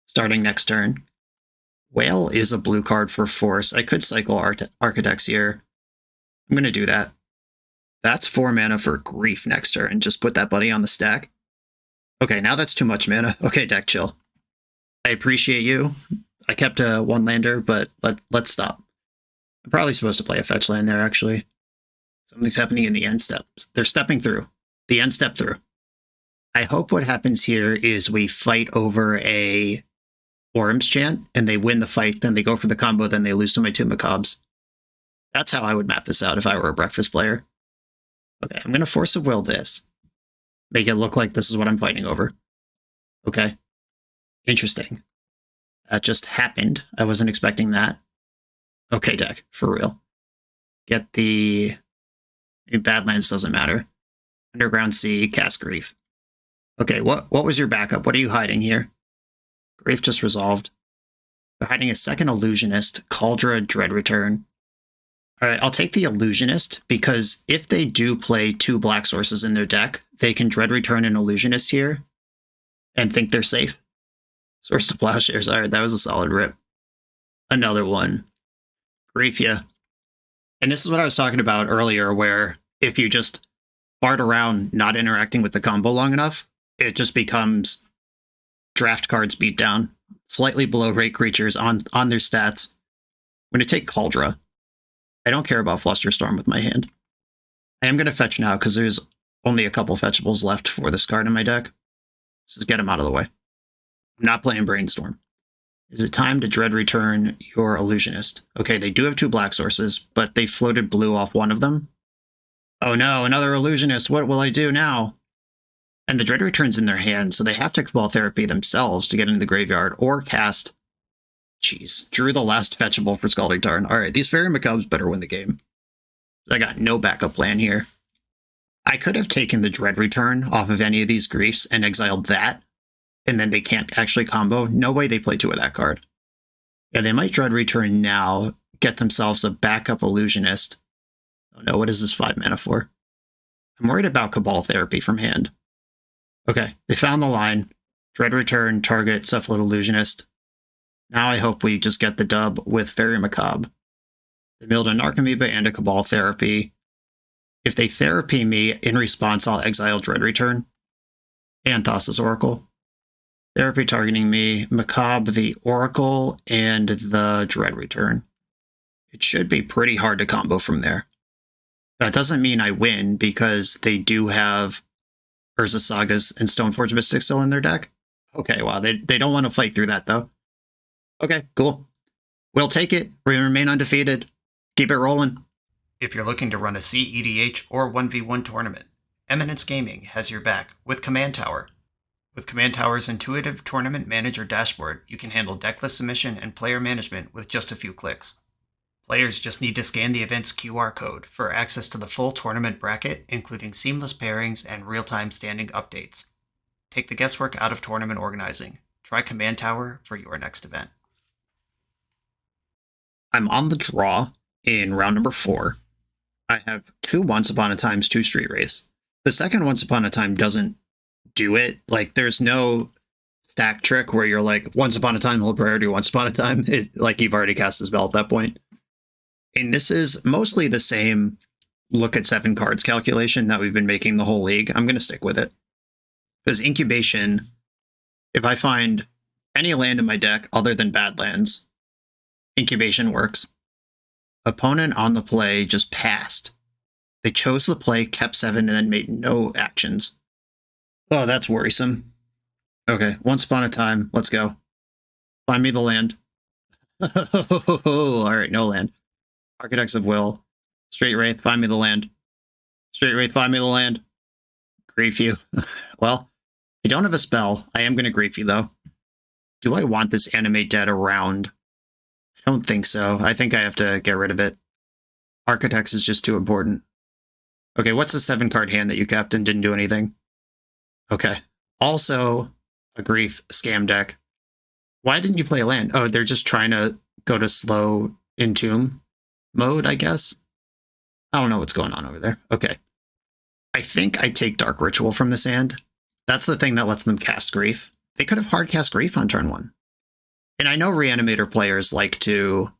starting next turn. Whale is a blue card for force. I could cycle Architects here. I'm going to do that. That's 4 mana for Grief next turn. Just put that buddy on the stack. Okay, now that's too much mana. Okay, deck, chill. I appreciate you. I kept a 1-lander, but let's stop. I'm probably supposed to play a fetch land there, actually. Something's happening in the end step. They're stepping through. The end step through. I hope what happens here is we fight over a Orm's Chant, and they win the fight, then they go for the combo, then they lose to my 2 Macabres. That's how I would map this out if I were a breakfast player. Okay, I'm going to Force of Will this. Make it look like this is what I'm fighting over. Okay. Interesting. That just happened. I wasn't expecting that. Okay, deck, for real. Get the... Badlands doesn't matter. Underground Sea, cast Grief. Okay, what was your backup? What are you hiding here? Grief just resolved. They're hiding a second Illusionist, Cauldra, Dread Return. Alright, I'll take the Illusionist, because if they do play 2 black sources in their deck, they can Dread Return an Illusionist here, and think they're safe. Source to Plowshares, alright, that was a solid rip. Another one. Grief, yeah. And this is what I was talking about earlier, where if you just fart around not interacting with the combo long enough, it just becomes draft cards beat down. Slightly below rate creatures on their stats. I'm going to take Cauldra. I don't care about Flusterstorm with my hand. I am going to fetch now because there's only a couple fetchables left for this card in my deck. Let's just get them out of the way. I'm not playing Brainstorm. Is it time to Dread Return your Illusionist? Okay, they do have 2 black sources, but they floated blue off one of them. Oh no, another Illusionist. What will I do now? And the Dread Return's in their hand, so they have to Cabal Therapy themselves to get into the graveyard, or cast... Jeez, drew the last fetchable for Scalding Tarn. Alright, these Fairy Macabres better win the game. I got no backup plan here. I could have taken the Dread Return off of any of these Griefs and exiled that, and then they can't actually combo. No way they play 2 of that card. Yeah, they might Dread Return now, get themselves a backup Illusionist. Oh no, what is this 5 mana for? I'm worried about Cabal Therapy from hand. Okay, they found the line. Dread Return, target Cephalid Illusionist. Now I hope we just get the dub with Fairy Macabre. They milled a Narcomoeba and a Cabal Therapy. If they therapy me, in response I'll exile Dread Return. And Thassa's Oracle. Therapy targeting me, Macabre, the Oracle, and the Dread Return. It should be pretty hard to combo from there. That doesn't mean I win, because they do have Urza Sagas and Stoneforge Mystics still in their deck. Okay, wow, they don't want to fight through that, though. Okay, cool. We'll take it. We remain undefeated. Keep it rolling. If you're looking to run a CEDH or 1v1 tournament, Eminence Gaming has your back with Command Tower. With Command Tower's intuitive tournament manager dashboard, you can handle decklist submission and player management with just a few clicks. Players just need to scan the event's QR code for access to the full tournament bracket, including seamless pairings and real-time standing updates. Take the guesswork out of tournament organizing. Try Command Tower for your next event. I'm on the draw in round number 4. I have 2 Once Upon a Times, 2 Street Wraiths. The second Once Upon a Time doesn't do it. Like, there's no stack trick where you're like, Once Upon a Time, hold priority, Once Upon a Time. Like, you've already cast the spell at that point. And this is mostly the same look at 7 cards calculation that we've been making the whole league. I'm going to stick with it. Because Incubation, if I find any land in my deck other than Badlands, Incubation works. Opponent on the play just passed. They chose the play, kept 7, and then made no actions. Oh, that's worrisome. Okay, Once Upon a Time, let's go. Find me the land. Alright, no land. Architects of Will. Straight Wraith, find me the land. Straight Wraith, find me the land. Grief you. Well, I don't have a spell. I am going to grief you, though. Do I want this Animate Dead around? I don't think so. I think I have to get rid of it. Architects is just too important. Okay, what's the 7-card hand that you kept and didn't do anything? Okay. Also, a grief scam deck. Why didn't you play a land? Oh, they're just trying to go to slow Entomb mode, I guess? I don't know what's going on over there. Okay. I think I take Dark Ritual from this hand. That's the thing that lets them cast Grief. They could have hard cast Grief on turn 1. And I know Reanimator players like to...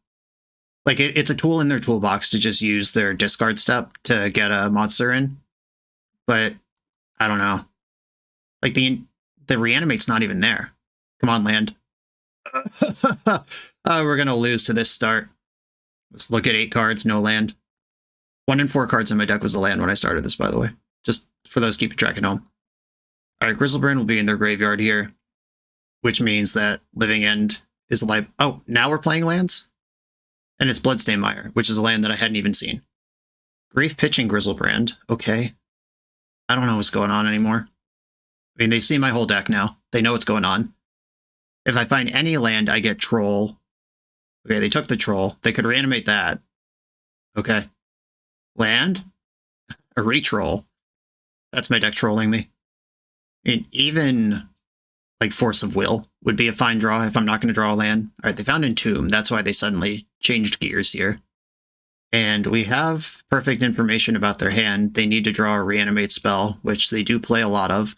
Like, it's a tool in their toolbox to just use their discard step to get a monster in. But, I don't know. Like, the Reanimate's not even there. Come on, land. We're going to lose to this start. Let's look at 8 cards, no land. 1 in 4 cards in my deck was the land when I started this, by the way. Just for those keeping track at home. Alright, Grizzlebrand will be in their graveyard here, which means that Living End is alive. Oh, now we're playing lands? And it's Bloodstained Mire, which is a land that I hadn't even seen. Grief pitching Grizzlebrand. Okay. I don't know what's going on anymore. I mean, they see my whole deck now. They know what's going on. If I find any land, I get Troll. Okay, they took the Troll. They could reanimate that. Okay. Land? A re-troll. That's my deck trolling me. And even, like, Force of Will would be a fine draw if I'm not going to draw a land. Alright, they found Entomb. That's why they suddenly changed gears here. And we have perfect information about their hand. They need to draw a reanimate spell, which they do play a lot of.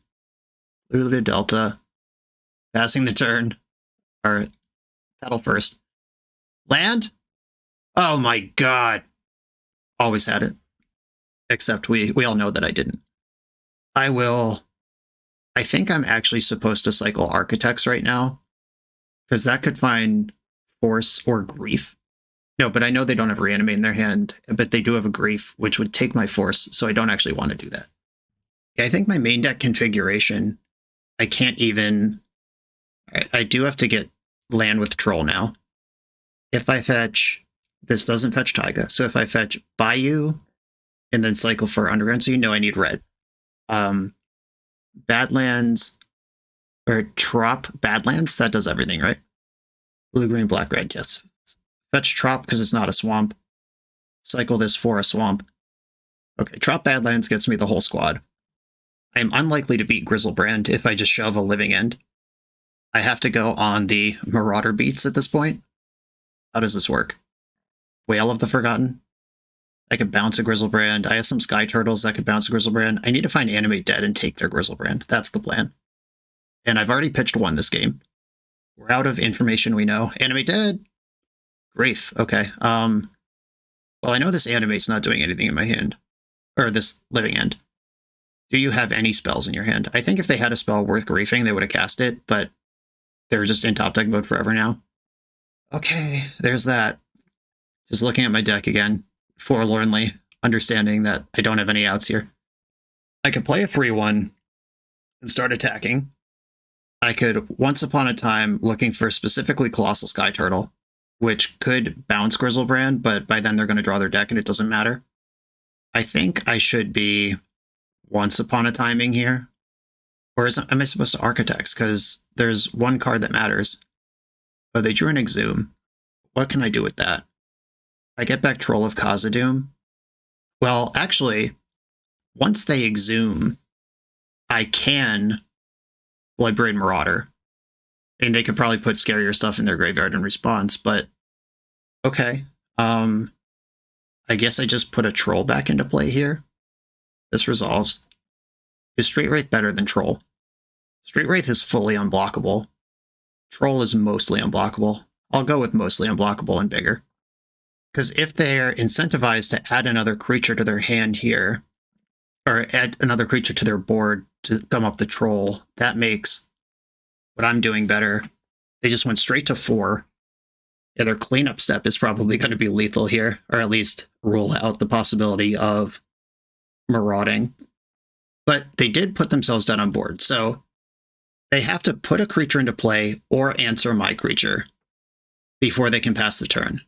Lulu Delta. Passing the turn. Or battle first. Land? Oh my god. Always had it. Except we all know that I didn't. I think I'm actually supposed to cycle Architects right now. Because that could find Force or Grief. No, but I know they don't have Reanimate in their hand, but they do have a Grief, which would take my Force, so I don't actually want to do that. Yeah, I think my main deck configuration, I can't even... I do have to get land with Troll now. If I fetch... This doesn't fetch Taiga, so if I fetch Bayou, and then cycle for Underground, so you know I need red. Badlands, or Trop Badlands, that does everything, right? Blue, green, black, red, yes. Fetch Trop because it's not a swamp. Cycle this for a swamp. Okay, Trop Badlands gets me the whole squad. I am unlikely to beat Grizzlebrand if I just shove a Living End. I have to go on the Marauder beats at this point. How does this work? Whale of the Forgotten? I could bounce a Grizzlebrand. I have some Sky Turtles that could bounce a Grizzlebrand. I need to find Animate Dead and take their Grizzlebrand. That's the plan. And I've already pitched one this game. We're out of information we know. Animate Dead! Grief. Okay. Well, I know this Animate's not doing anything in my hand. Or this Living End. Do you have any spells in your hand? I think if they had a spell worth griefing, they would have cast it, but they're just in top deck mode forever now. Okay, there's that. Just looking at my deck again, forlornly, understanding that I don't have any outs here. I could play a 3-1 and start attacking. I could, once upon a time, looking for specifically Colossal Sky Turtle, which could bounce Grizzlebrand, but by then they're going to draw their deck and it doesn't matter. I think I should be once upon a timing here. Or am I supposed to Architects? Because there's one card that matters. Oh, they drew an Exhume. What can I do with that? I get back Troll of Khazad-dûm. Well, actually, once they Exhume, I can Bloodbraid Marauder. And they could probably put scarier stuff in their graveyard in response, but okay. I guess I just put a Troll back into play here. This resolves. Is Straight Wraith better than Troll? Straight Wraith is fully unblockable. Troll is mostly unblockable. I'll go with mostly unblockable and bigger. Because if they're incentivized to add another creature to their hand here, or add another creature to their board to come up the Troll, that makes what I'm doing better. They just went straight to 4. Yeah, their cleanup step is probably going to be lethal here, or at least rule out the possibility of marauding. But they did put themselves down on board, so they have to put a creature into play or answer my creature before they can pass the turn.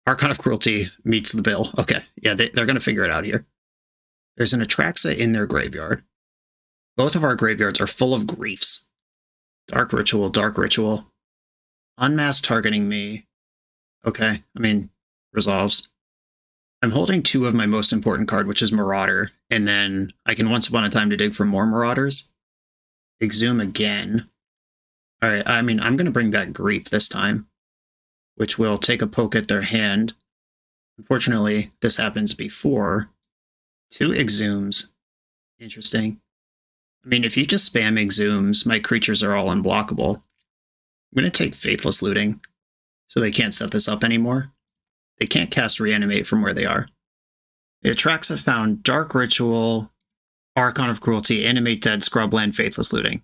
Archon of Cruelty meets the bill. Okay, yeah, they're going to figure it out here. There's an Atraxa in their graveyard. Both of our graveyards are full of griefs. Dark Ritual, Dark Ritual. Unmasked targeting me. Okay, I mean, resolves. I'm holding 2 of my most important card, which is Marauder, and then I can once upon a time to dig for more Marauders. Exhume again. Alright, I mean, I'm going to bring back Grief this time, which will take a poke at their hand. Unfortunately, this happens before. 2 Exhumes. Interesting. I mean, if you just spam exhumes, my creatures are all unblockable. I'm going to take Faithless Looting, so they can't set this up anymore. They can't cast Reanimate from where they are. The Attracts have found Dark Ritual, Archon of Cruelty, Animate Dead, Scrubland, Faithless Looting.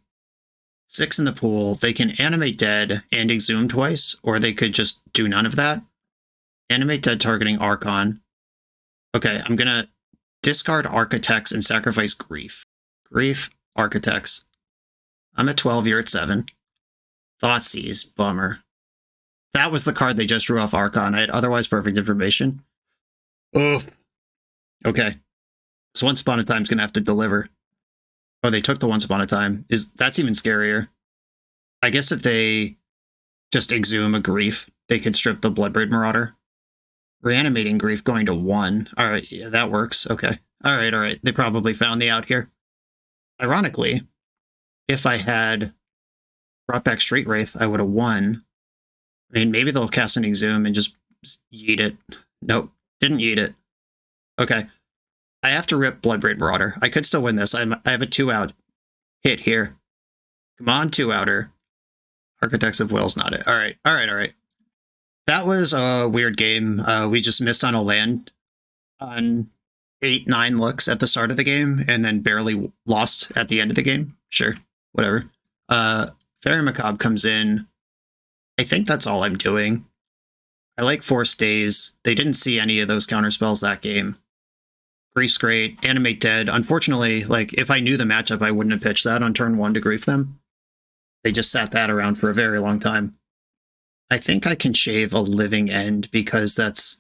6 in the pool. They can Animate Dead and Exhume twice, or they could just do none of that. Animate Dead targeting Archon. Okay, I'm going to discard Architects and sacrifice Grief. Grief, Architects. I'm at 12, you're at 7. Thoughtseize, bummer. That was the card they just drew off Archon. I had otherwise perfect information. Oh. Okay. So Once Upon a Time's going to have to deliver. Oh, they took the Once Upon a Time. That's even scarier. I guess if they just exhume a Grief, they could strip the Bloodbraid Marauder. Reanimating Grief going to 1. All right, yeah, that works. Okay. All right. They probably found the out here. Ironically, if I had brought back Street Wraith, I would have won. I mean, maybe they'll cast an Exhume and just yeet it. Nope, didn't yeet it. Okay. I have to rip Bloodbraid Marauder. I could still win this. I have a 2-out hit here. Come on, 2-outer. Architects of Will's not it. All right. That was a weird game. We just missed on a land on 8-9 looks at the start of the game, and then barely lost at the end of the game. Sure, whatever. Fairy Macabre comes in. I think that's all I'm doing. I like Force Days. They didn't see any of those counterspells that game. Grief's great. Animate Dead. Unfortunately, like, if I knew the matchup, I wouldn't have pitched that on turn 1 to grief them. They just sat that around for a very long time. I think I can shave a Living End because that's...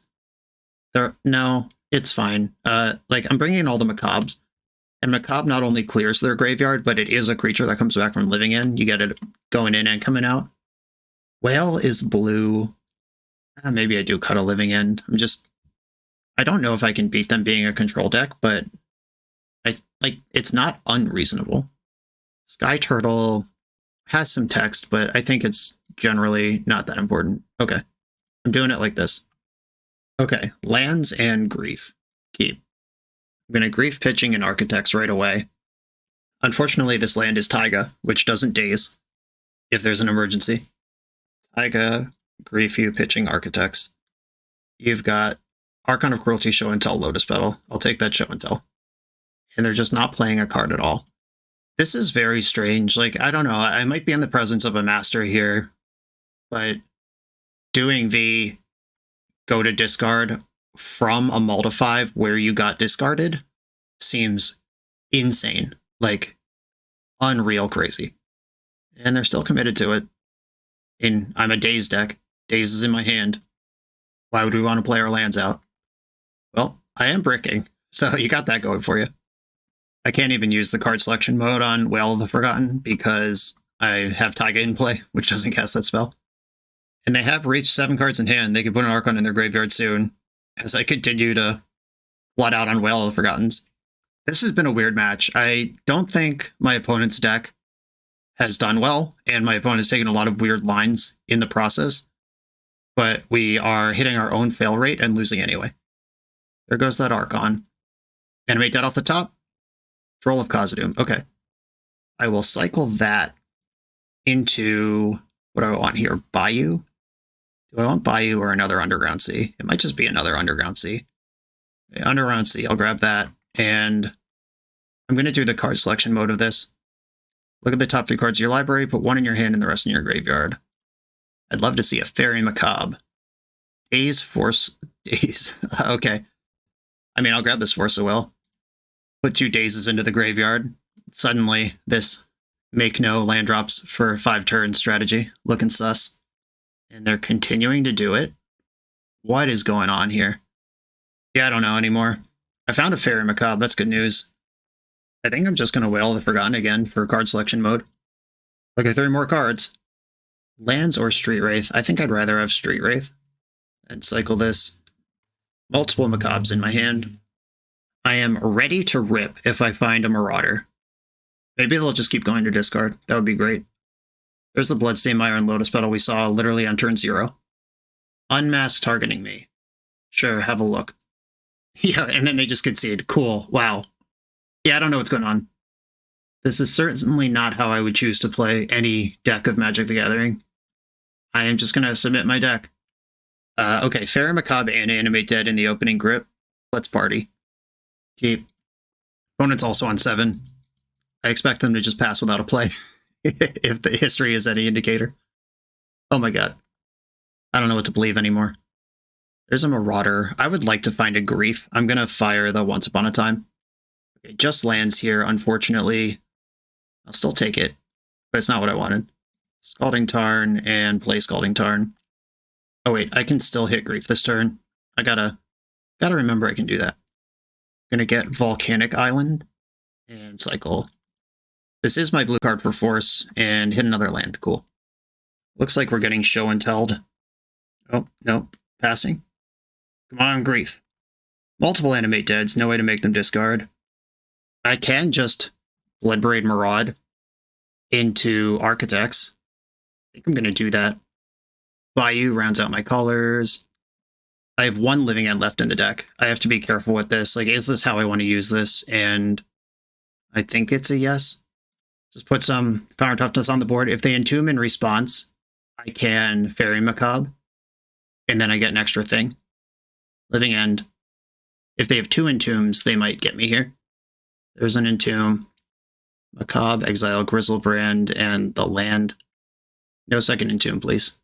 No, it's fine. Like, I'm bringing in all the Macabres. And Macabre not only clears their graveyard, but it is a creature that comes back from Living End. You get it going in and coming out. Whale is blue. Maybe I do cut a Living End. I don't know if I can beat them being a control deck, but it's not unreasonable. Sky Turtle has some text, but I think it's generally not that important. Okay. I'm doing it like this. Okay. Lands and Grief. Keep. I'm going to Grief pitching and Architects right away. Unfortunately, this land is Taiga, which doesn't daze if there's an emergency. Taiga, Grief you, pitching Architects. You've got Archon of Cruelty, Show and Tell, Lotus Petal. I'll take that Show and Tell. And they're just not playing a card at all. This is very strange. Like, I don't know. I might be in the presence of a master here, but doing the go to discard from a Multi 5 where you got discarded seems insane. Like, unreal crazy. And they're still committed to it. I'm a Daze deck. Daze is in my hand. Why would we want to play our lands out? Well, I am bricking, so you got that going for you. I can't even use the card selection mode on Whale of the Forgotten because I have Taiga in play, which doesn't cast that spell. And they have reached 7 cards in hand. They could put an Archon in their graveyard soon as I continue to flood out on Whale of the Forgottens. This has been a weird match. I don't think my opponent's deck has done well, and my opponent's taken a lot of weird lines in the process, but we are hitting our own fail rate and losing anyway. There goes that Archon. Animate that off the top. Troll of Khazad-dûm. Okay. I will cycle that into, what do I want here? Bayou? Do I want Bayou or another Underground Sea? It might just be another Underground Sea. Okay, Underground Sea, I'll grab that. And I'm going to do the card selection mode of this. Look at the top 3 cards of your library, put 1 in your hand and the rest in your graveyard. I'd love to see a Fairy Macabre. Daze, Force, Daze. Okay. I mean, I'll grab this Force of Will. Put 2 Dazes into the graveyard. Suddenly, this make no land drops for 5 turns strategy. Looking sus. And they're continuing to do it. What is going on here? Yeah, I don't know anymore. I found a Fairy Macabre. That's good news. I think I'm just going to Whale of the Forgotten again for card selection mode. Okay, 3 more cards. Lands or Street Wraith? I think I'd rather have Street Wraith. And cycle this. Multiple Macabres in my hand. I am ready to rip if I find a Marauder. Maybe they'll just keep going to discard. That would be great. There's the Bloodstained Mire and Lotus Petal we saw literally on turn 0. Unmask targeting me. Sure, have a look. Yeah, and then they just concede. Cool. Wow. Yeah, I don't know what's going on. This is certainly not how I would choose to play any deck of Magic the Gathering. I am just going to submit my deck. Okay, Fairy Macabre and Animate Dead in the opening grip. Let's party. Keep. Opponent's also on 7. I expect them to just pass without a play, if the history is any indicator. Oh my god. I don't know what to believe anymore. There's a Marauder. I would like to find a Grief. I'm going to fire the Once Upon a Time. Okay, just lands here, unfortunately. I'll still take it, but it's not what I wanted. Scalding Tarn and play Scalding Tarn. Oh wait, I can still hit Grief this turn. I gotta remember I can do that. Gonna get Volcanic Island and cycle. This is my blue card for Force and hit another land. Cool. Looks like we're getting Show and Telled. Oh, no. Passing. Come on, Grief. Multiple Animate Deads, no way to make them discard. I can just Bloodbraid Marauder into Architects. I think I'm going to do that. Bayou rounds out my colors. I have 1 Living End left in the deck. I have to be careful with this. Like, is this how I want to use this? And I think it's a yes. Just put some Power and Toughness on the board. If they entomb in response, I can Fairy Macabre. And then I get an extra thing. Living End. If they have 2 entombs, they might get me here. There's an entomb. Macabre, Exile, Grizzlebrand, and the land. No second entomb, please.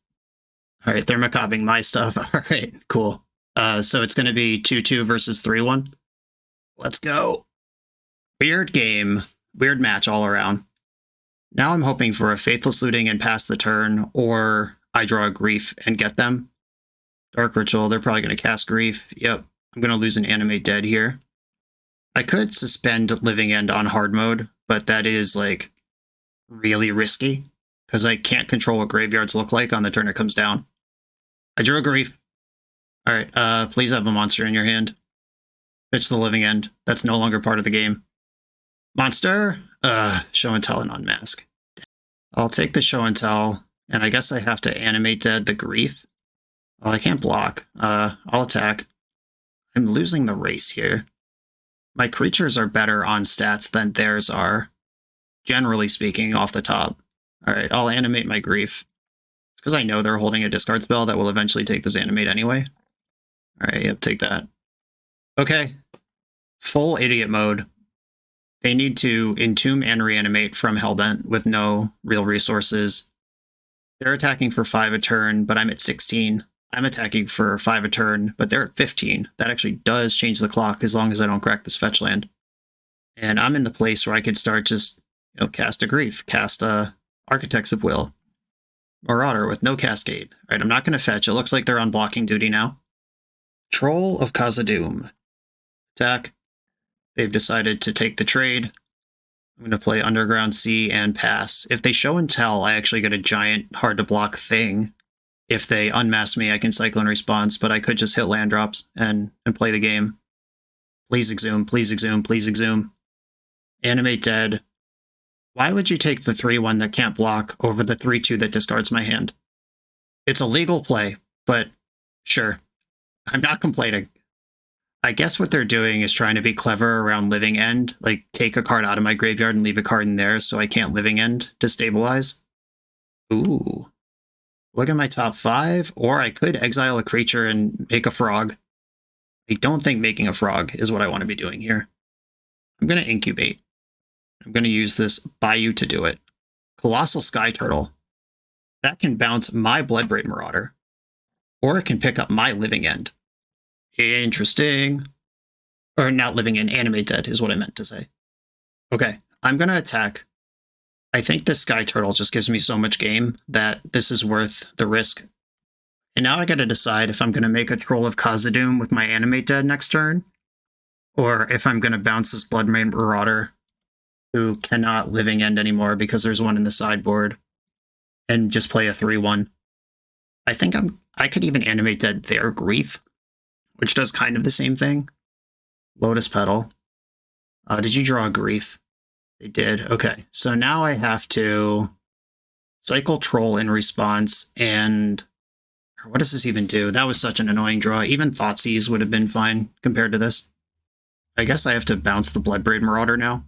All right, they're macabring my stuff. All right, cool. So it's going to be 2-2 versus 3-1. Let's go. Weird game. Weird match all around. Now I'm hoping for a Faithless Looting and pass the turn, or I draw a Grief and get them. Dark Ritual, they're probably going to cast Grief. Yep, I'm going to lose an Animate Dead here. I could suspend Living End on hard mode, but that is, like, really risky, because I can't control what graveyards look like on the turn it comes down. I drew a Grief. All right, please have a monster in your hand. Pitch the Living End. That's no longer part of the game. Monster? Show and Tell and Unmask. I'll take the Show and Tell, and I guess I have to Animate Dead the Grief. Well, I can't block. I'll attack. I'm losing the race here. My creatures are better on stats than theirs are, generally speaking, off the top. All right, I'll animate my Grief. It's because I know they're holding a discard spell that will eventually take this animate anyway. All right, yep, take that. Okay, full idiot mode. They need to entomb and reanimate from Hellbent with no real resources. They're attacking for 5 a turn, but I'm at 16. I'm attacking for 5 a turn, but they're at 15. That actually does change the clock as long as I don't crack this fetch land. And I'm in the place where I could start just, cast a Grief, cast a Architects of Will. Marauder with no Cascade. All right, I'm not going to fetch. It looks like they're on blocking duty now. Troll of Khazad-dûm. Attack. They've decided to take the trade. I'm going to play Underground Sea and pass. If they Show and Tell, I actually get a giant hard-to-block thing. If they unmask me, I can cycle in response, but I could just hit land drops and play the game. Please exhume, please exhume, please exhume. Animate Dead. Why would you take the 3-1 that can't block over the 3-2 that discards my hand? It's a legal play, but sure. I'm not complaining. I guess what they're doing is trying to be clever around Living End, like take a card out of my graveyard and leave a card in there so I can't Living End to stabilize. Ooh. Look at my top 5, or I could exile a creature and make a frog. I don't think making a frog is what I want to be doing here. I'm going to incubate. I'm going to use this Bayou to do it. Colossal Sky Turtle. That can bounce my Bloodbraid Marauder, or it can pick up my Living End. Interesting. Or not Living End, Animate Dead is what I meant to say. Okay, I'm going to attack. I think this Sky Turtle just gives me so much game that this is worth the risk. And now I got to decide if I'm going to make a Troll of Khazad-dûm with my Animate Dead next turn, or if I'm going to bounce this Bloodbraid Marauder, who cannot Living End anymore because there's one in the sideboard, and just play a 3-1. I think I could even Animate Dead their Grief, which does kind of the same thing. Lotus Petal. Did you draw a Grief? They did. Okay, so now I have to cycle Troll in response, and what does this even do? That was such an annoying draw. Even Thoughtseize would have been fine compared to this. I guess I have to bounce the Bloodbraid Marauder now.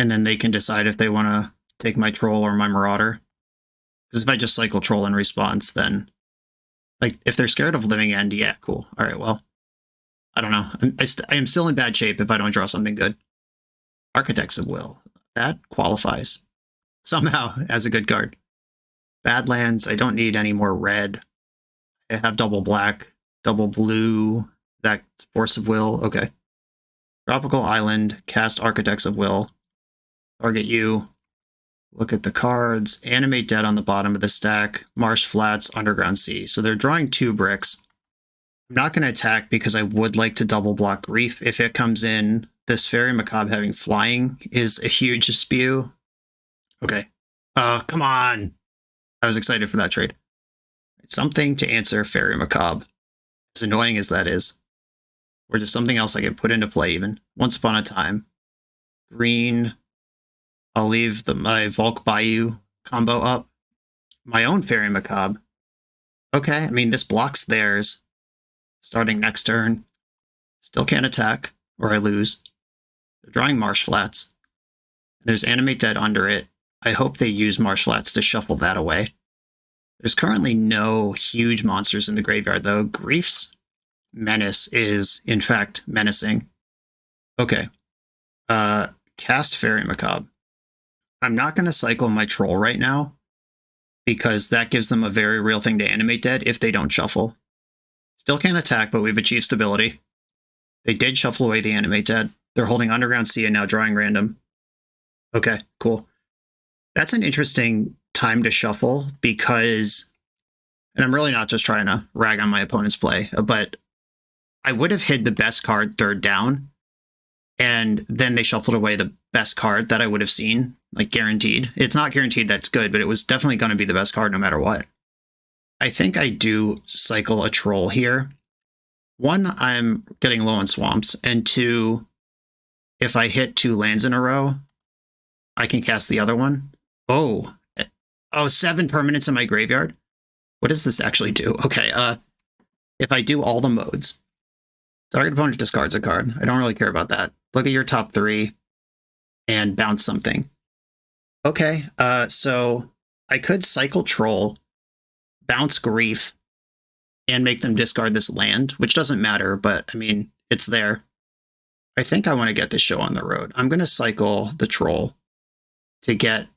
and then they can decide if they want to take my troll or my marauder. Because if I just cycle troll in response, then, like, if they're scared of living end, yeah, cool. All right, well, I don't know. I am still in bad shape if I don't draw something good. Architects of Will. That qualifies somehow as a good card. Badlands, I don't need any more red. I have double black, double blue. That's Force of Will. Okay. Tropical Island, cast Architects of Will. Target you. Look at the cards. Animate Dead on the bottom of the stack. Marsh Flats, Underground Sea. So they're drawing 2 bricks. I'm not going to attack because I would like to double block Grief if it comes in. This Fairy Macabre having flying is a huge spew. Okay. Come on. I was excited for that trade. Something to answer Fairy Macabre. As annoying as that is. Or just something else I could put into play even. Once Upon a Time. Green. I'll leave my Volk Bayou combo up. My own Fairy Macabre. Okay, I mean, this blocks theirs. Starting next turn. Still can't attack, or I lose. They're drawing Marsh Flats. There's Animate Dead under it. I hope they use Marsh Flats to shuffle that away. There's currently no huge monsters in the graveyard, though. Grief's menace is, in fact, menacing. Okay. Cast Fairy Macabre. I'm not going to cycle my troll right now, because that gives them a very real thing to Animate Dead if they don't shuffle. Still can't attack, but we've achieved stability. They did shuffle away the Animate Dead. They're holding Underground Sea and now drawing random. Okay, cool. That's an interesting time to shuffle because, and I'm really not just trying to rag on my opponent's play, but I would have hid the best card third down, and then they shuffled away the best card that I would have seen, like guaranteed. It's not guaranteed that's good, but it was definitely going to be the best card no matter what. I think I do cycle a troll here. 1, I'm getting low on swamps, and 2, if I hit 2 lands in a row, I can cast the other one. Oh, 7 permanents in my graveyard? What does this actually do? Okay, if I do all the modes, target opponent discards a card. I don't really care about that. Look at your top 3 and bounce something. Okay, so I could cycle troll, bounce Grief, and make them discard this land, which doesn't matter, but I mean, it's there. I think I want to get this show on the road. I'm going to cycle the troll to get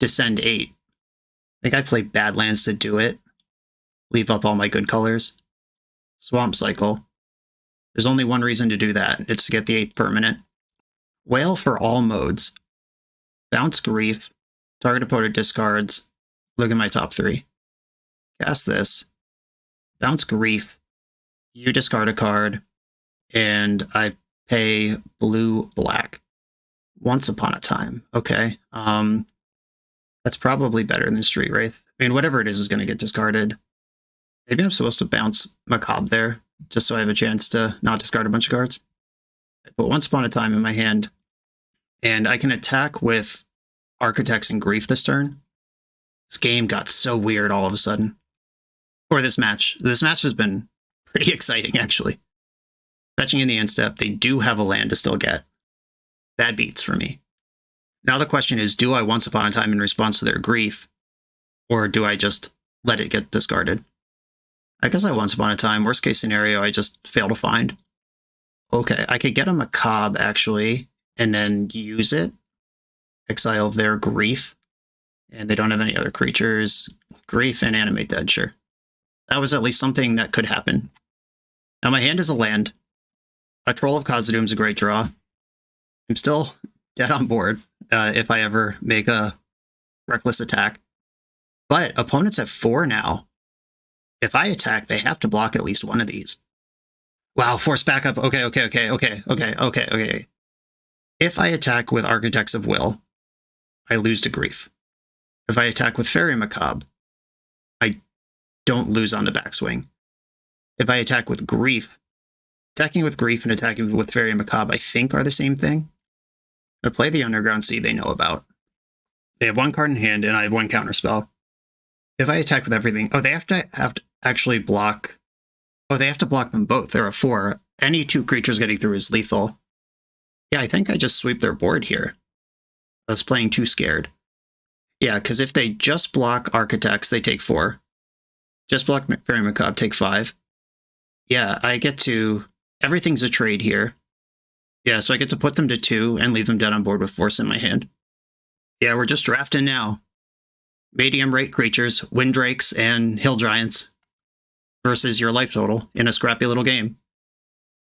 Descend 8. I think I play Badlands to do it. Leave up all my good colors. Swamp cycle. There's only one reason to do that. It's to get the 8th permanent. Whale for all modes. Bounce Grief. Target opponent discards. Look at my top 3. Cast this. Bounce Grief. You discard a card. And I pay blue-black. Once Upon a Time. Okay. That's probably better than Street Wraith. I mean, whatever it is going to get discarded. Maybe I'm supposed to bounce Macabre there, just so I have a chance to not discard a bunch of cards. I put Once Upon a Time in my hand, and I can attack with Architects and Grief this turn. This game got so weird all of a sudden. Or this match. This match has been pretty exciting, actually. Fetching in the end step, they do have a land to still get. That beats for me. Now the question is, do I Once Upon a Time in response to their Grief? Or do I just let it get discarded? I guess I Once Upon a Time. Worst case scenario, I just fail to find. Okay, I could get a Macabre, actually, and then use it. Exile their Grief. And they don't have any other creatures. Grief and Animate Dead, sure. That was at least something that could happen. Now my hand is a land. A Troll of Khazad-dûm is a great draw. I'm still dead on board if I ever make a reckless attack. But opponents have 4 now. If I attack, they have to block at least one of these. Wow, force backup. Okay. If I attack with Architects of Will, I lose to Grief. If I attack with Fairy Macabre, I don't lose on the backswing. If I attack with Grief, attacking with Grief and attacking with Fairy Macabre, I think, are the same thing. I play the Underground Sea they know about. They have 1 card in hand, and I have 1 counterspell. If I attack with everything... Oh, they have to actually block... Oh, they have to block them both. There are 4. Any 2 creatures getting through is lethal. Yeah, I think I just sweep their board here. I was playing too scared. Yeah, because if they just block Architects, they take 4. Just block Fairy Macabre, take 5. Yeah, I get to... Everything's a trade here. Yeah, so I get to put them to 2 and leave them dead on board with Force in my hand. Yeah, we're just drafting now. Medium rate creatures, Windrakes, and Hill Giants versus your life total in a scrappy little game.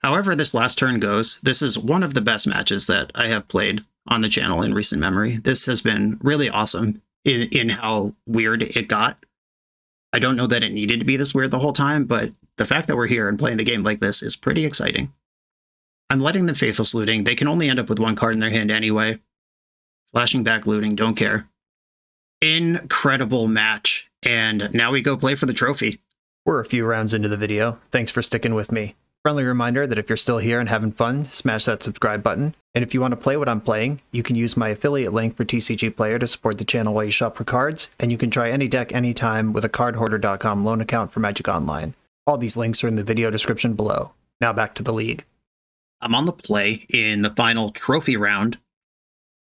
However this last turn goes, this is one of the best matches that I have played on the channel in recent memory. This has been really awesome in how weird it got. I don't know that it needed to be this weird the whole time, but the fact that we're here and playing the game like this is pretty exciting. I'm letting them Faithless Looting. They can only end up with 1 card in their hand anyway. Flashing back looting, don't care. Incredible match, and now we go play for the trophy. We're a few rounds into the video. Thanks for sticking with me. Friendly reminder that if you're still here and having fun, smash that subscribe button. And if you want to play what I'm playing, you can use my affiliate link for TCG Player to support the channel while you shop for cards, and you can try any deck anytime with a cardhoarder.com loan account for Magic Online. All these links are in the video description below. Now back to the league. I'm on the play in the final trophy round.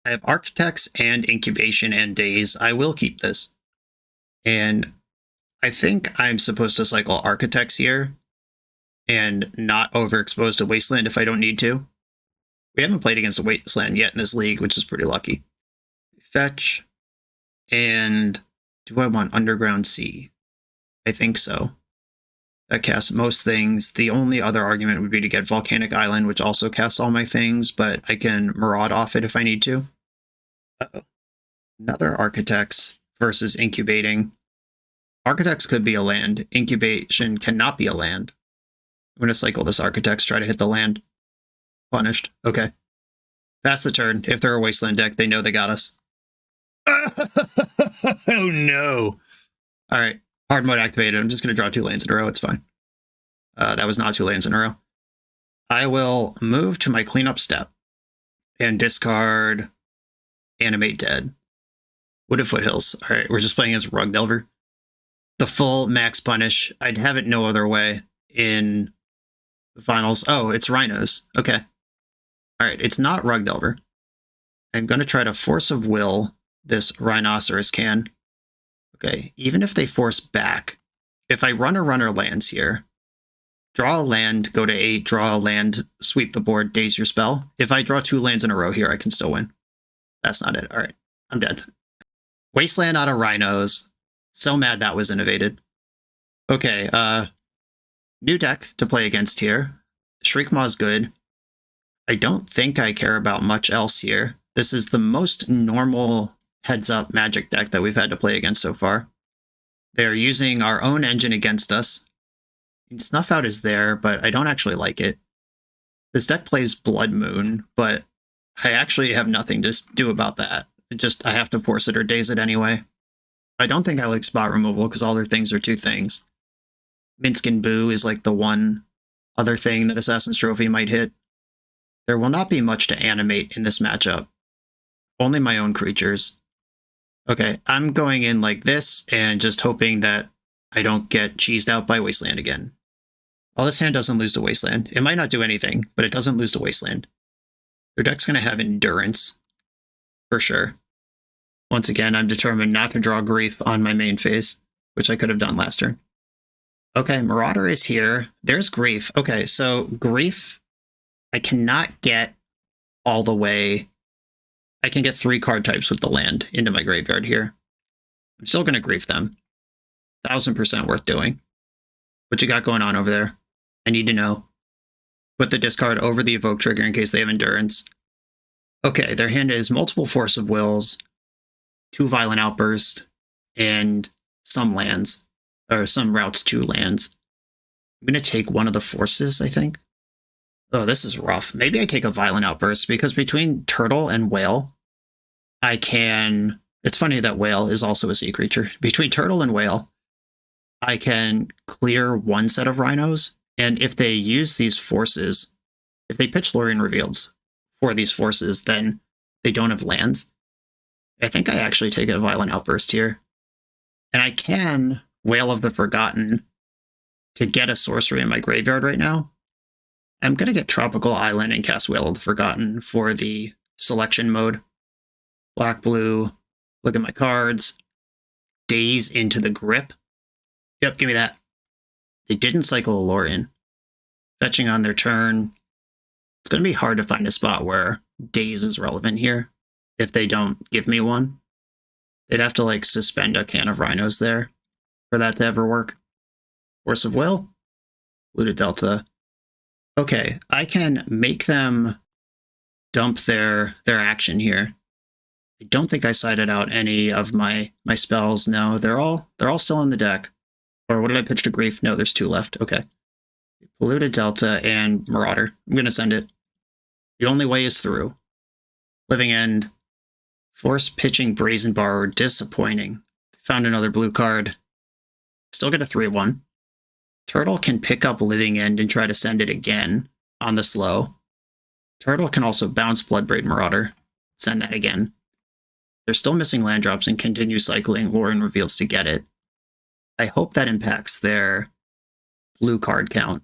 I have Architects and Incubation and Daze. I will keep this. And I think I'm supposed to cycle Architects here and not overexpose to Wasteland if I don't need to. We haven't played against a Wasteland yet in this league, which is pretty lucky. Fetch. And do I want Underground Sea? I think so. That casts most things. The only other argument would be to get Volcanic Island, which also casts all my things, but I can Maraud off it if I need to. Uh-oh. Another Architects versus Incubating. Architects could be a land. Incubation cannot be a land. I'm going to cycle this Architects, try to hit the land. Punished. Okay. Pass the turn. If they're a Wasteland deck, they know they got us. Oh no. All right. Hard mode activated. I'm just going to draw 2 lanes in a row. It's fine. That was not 2 lanes in a row. I will move to my cleanup step and discard Animate Dead. Wooded Foothills. All right. We're just playing as Rug Delver. The full max punish. I'd have it no other way in the finals. Oh, it's Rhinos. Okay. All right. It's not Rug Delver. I'm going to try to Force of Will this Rhinoceros can. Okay. Even if they force back, if I run a runner lands here, draw a land, go to 8, draw a land, sweep the board, daze your spell. If I draw 2 lands in a row here, I can still win. That's not it. All right. I'm dead. Wasteland out of Rhinos. So mad that was innovated. Okay, new deck to play against here. Shriekmaw's good. I don't think I care about much else here. This is the most normal heads-up Magic deck that we've had to play against so far. They're using our own engine against us. Snuff Out is there, but I don't actually like it. This deck plays Blood Moon, but I actually have nothing to do about that. I have to force it or daze it anyway. I don't think I like spot removal because all their things are 2 things. Minsk and Boo is like the one other thing that Assassin's Trophy might hit. There will not be much to animate in this matchup. Only my own creatures. Okay, I'm going in like this and just hoping that I don't get cheesed out by Wasteland again. Well, this hand doesn't lose to Wasteland. It might not do anything, but it doesn't lose to Wasteland. Their deck's going to have Endurance. For sure. Once again, I'm determined not to draw Grief on my main phase, which I could have done last turn. Okay, Marauder is here. There's Grief. Okay, so Grief, I cannot get all the way. I can get 3 card types with the land into my graveyard here. I'm still going to Grief them. 1000% worth doing. What you got going on over there? I need to know. Put the discard over the evoke trigger in case they have Endurance. Okay, their hand is multiple Force of Wills, 2 Violent Outburst, and some lands, or some routes to lands. I'm going to take one of the forces, I think. Oh, this is rough. Maybe I take a Violent Outburst, because between Turtle and Whale, I can... It's funny that Whale is also a sea creature. Between Turtle and Whale, I can clear one set of Rhinos, and if they use these forces, if they pitch Lorien Revealed for these forces, then they don't have lands. I think I actually take a Violent Outburst here. And I can Whale of the Forgotten to get a sorcery in my graveyard right now. I'm going to get Tropical Island and cast Whale of the Forgotten for the selection mode. Black, blue. Look at my cards. Daze into the grip. Yep, give me that. They didn't cycle a lore in. Fetching on their turn. It's going to be hard to find a spot where Daze is relevant here if they don't give me one. They'd have to like suspend a can of rhinos there for that to ever work. Force of Will. Looted Delta. Okay, I can make them dump their action here. I don't think I cited out any of my spells. No, they're all still in the deck. Or what did I pitch to Grief? No, there's 2 left. Okay. Polluted Delta and Marauder. I'm going to send it. The only way is through. Living End. Force pitching Brazen Borrower. Disappointing. Found another blue card. Still get a 3-1. Turtle can pick up Living End and try to send it again on the slow. Turtle can also bounce Bloodbraid Marauder. Send that again. They're still missing land drops and continue cycling Lauren Reveals to get it. I hope that impacts their blue card count.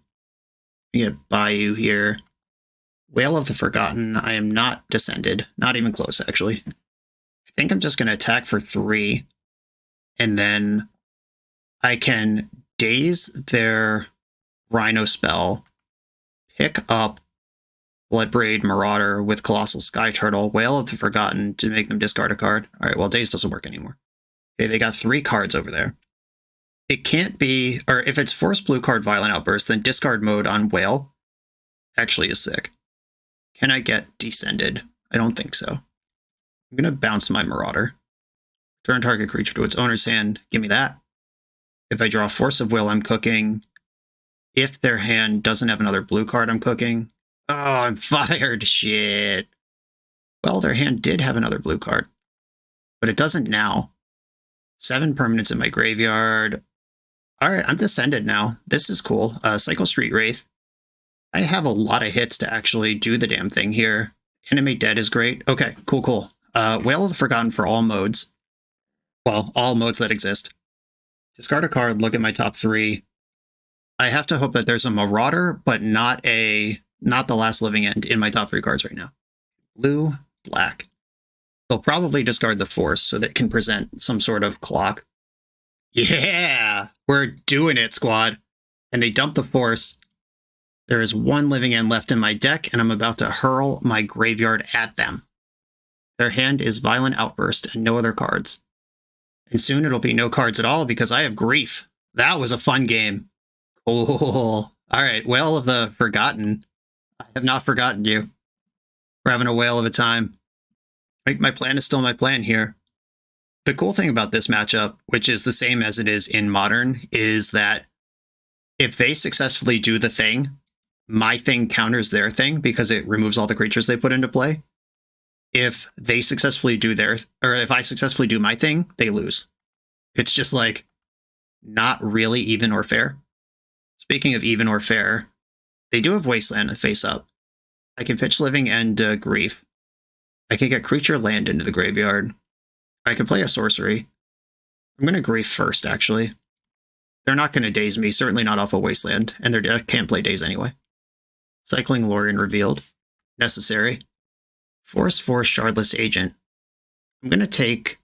You get Bayou here. Whale of the Forgotten. I am not descended. Not even close, actually. I think I'm just going to attack for 3. And then I can daze their Rhino spell. Pick up Bloodbraid Marauder with Colossal Sky Turtle. Whale of the Forgotten to make them discard a card. Alright, well, daze doesn't work anymore. Okay, they got 3 cards over there. It can't be, or if it's Force Blue card Violent Outburst, then discard mode on Whale actually is sick. Can I get descended? I don't think so. I'm going to bounce my Marauder. Turn target creature to its owner's hand. Give me that. If I draw Force of Will, I'm cooking. If their hand doesn't have another blue card, I'm cooking. Oh, I'm fired. Shit. Well, their hand did have another blue card, but it doesn't now. 7 permanents in my graveyard. All right, I'm descended now. This is cool. Cycle Street Wraith. I have a lot of hits to actually do the damn thing here. Animate Dead is great. Okay, cool. Whale of the Forgotten for all modes. Well, all modes that exist. Discard a card, look at my top 3. I have to hope that there's a Marauder, but not the last Living End in my top 3 cards right now. Blue, black. They'll probably discard the Force so that it can present some sort of clock. Yeah! We're doing it, squad. And they dump the Force. There is 1 Living End left in my deck, and I'm about to hurl my graveyard at them. Their hand is Violent Outburst and no other cards. And soon it'll be no cards at all because I have Grief. That was a fun game. Cool. Alright, Whale of the Forgotten. I have not forgotten you. We're having a whale of a time. My plan is still my plan here. The cool thing about this matchup, which is the same as it is in Modern, is that if they successfully do the thing, my thing counters their thing because it removes all the creatures they put into play. If they successfully do if I successfully do my thing, they lose. It's just like not really even or fair. Speaking of even or fair, they do have Wasteland face up. I can pitch Living End Grief. I can get creature land into the graveyard. I can play a sorcery. I'm going to Grief first, actually. They're not going to daze me, certainly not off a Wasteland, and their deck can't play daze anyway. Cycling Lorien revealed. Necessary. Force Shardless Agent. I'm going to take...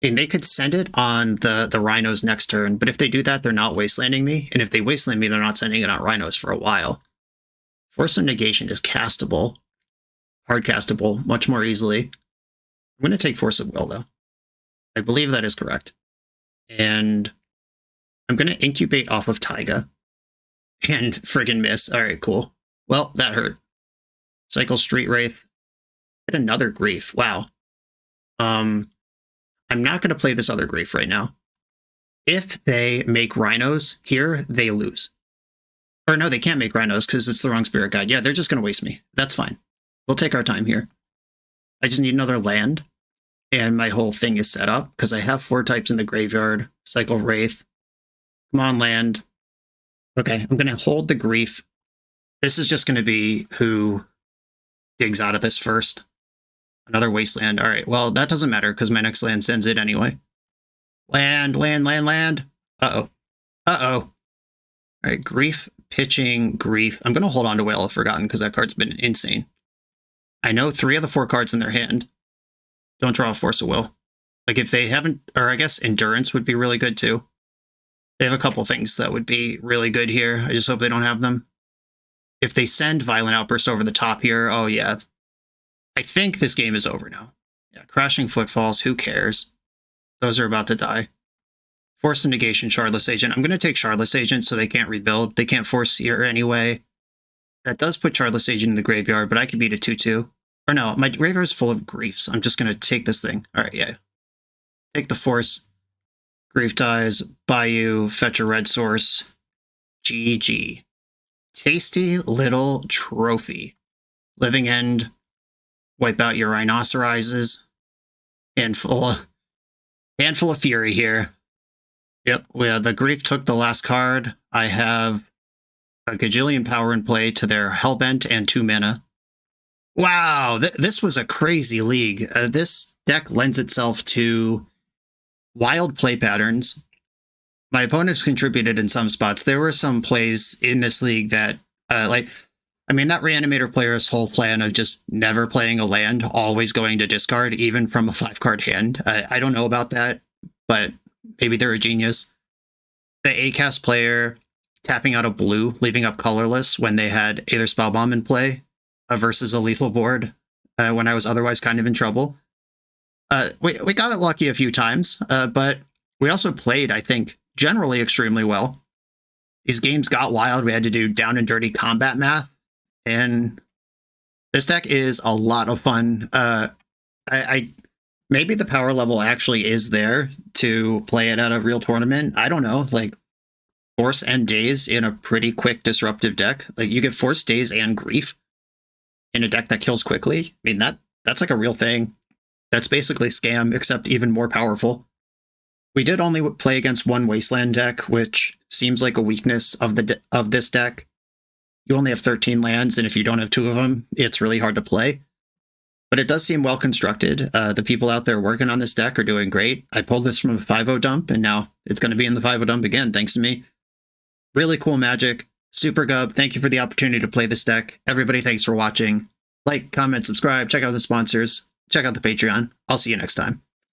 And they could send it on the Rhinos next turn, but if they do that, they're not Wastelanding me, and if they Wasteland me, they're not sending it on Rhinos for a while. Force of Negation is castable. Hard castable, much more easily. I'm going to take Force of Will, though. I believe that is correct. And I'm going to incubate off of Taiga. And friggin' miss. Alright, cool. Well, that hurt. Cycle Street Wraith. Get another Grief. Wow. I'm not going to play this other Grief right now. If they make Rhinos here, they lose. Or no, they can't make Rhinos because it's the wrong Spirit Guide. Yeah, they're just going to waste me. That's fine. We'll take our time here. I just need another land. And my whole thing is set up because I have 4 types in the graveyard. Cycle Wraith. Come on, land. Okay, I'm going to hold the Grief. This is just going to be who digs out of this first. Another Wasteland. All right, well, that doesn't matter because my next land sends it anyway. Land. Uh-oh. All right, Grief, pitching, Grief. I'm going to hold on to Whale of Forgotten because that card's been insane. I know 3 of the 4 cards in their hand. Don't draw a Force of Will. Like if they haven't, or I guess Endurance would be really good too. They have a couple things that would be really good here. I just hope they don't have them. If they send Violent Outburst over the top here, oh yeah. I think this game is over now. Yeah, Crashing Footfalls, who cares? Those are about to die. Force of Negation, Shardless Agent. I'm going to take Shardless Agent so they can't rebuild. They can't Force Seer anyway. That does put Shardless Agent in the graveyard, but I could beat a 2-2. Or no, my graveyard is full of Griefs. I'm just going to take this thing. All right, yeah. Take the Force. Grief dies. Bayou, fetch a red source. GG. Tasty little trophy. Living End. Wipe out your Rhinocerizes. Handful of Fury here. Yep, the Grief took the last card. I have a gajillion power in play to their Hellbent and 2 mana. Wow, this was a crazy league. This deck lends itself to wild play patterns. My opponents contributed in some spots. There were some plays in this league that, that Reanimator player's whole plan of just never playing a land, always going to discard, even from a 5-card hand. I don't know about that, but maybe they're a genius. The Acast player tapping out a blue, leaving up colorless when they had Aether Spellbomb in play versus a lethal board when I was otherwise kind of in trouble. We got it lucky a few times, but we also played, I think, generally extremely well. These games got wild. We had to do down and dirty combat math, and this deck is a lot of fun. Maybe the power level actually is there to play it at a real tournament. I don't know, like Force and Daze in a pretty quick disruptive deck. Like you get Force, Daze, and Grief in a deck that kills quickly. I mean, that's like a real thing. That's basically Scam, except even more powerful. We did only play against one Wasteland deck, which seems like a weakness of this deck. You only have 13 lands, and if you don't have 2 of them, it's really hard to play. But it does seem well constructed. The people out there working on this deck are doing great. I pulled this from a 5-0 dump, and now it's going to be in the 5-0 dump again, thanks to me. Really cool magic. Super Gub, thank you for the opportunity to play this deck. Everybody, thanks for watching. Like, comment, subscribe, check out the sponsors, check out the Patreon. I'll see you next time.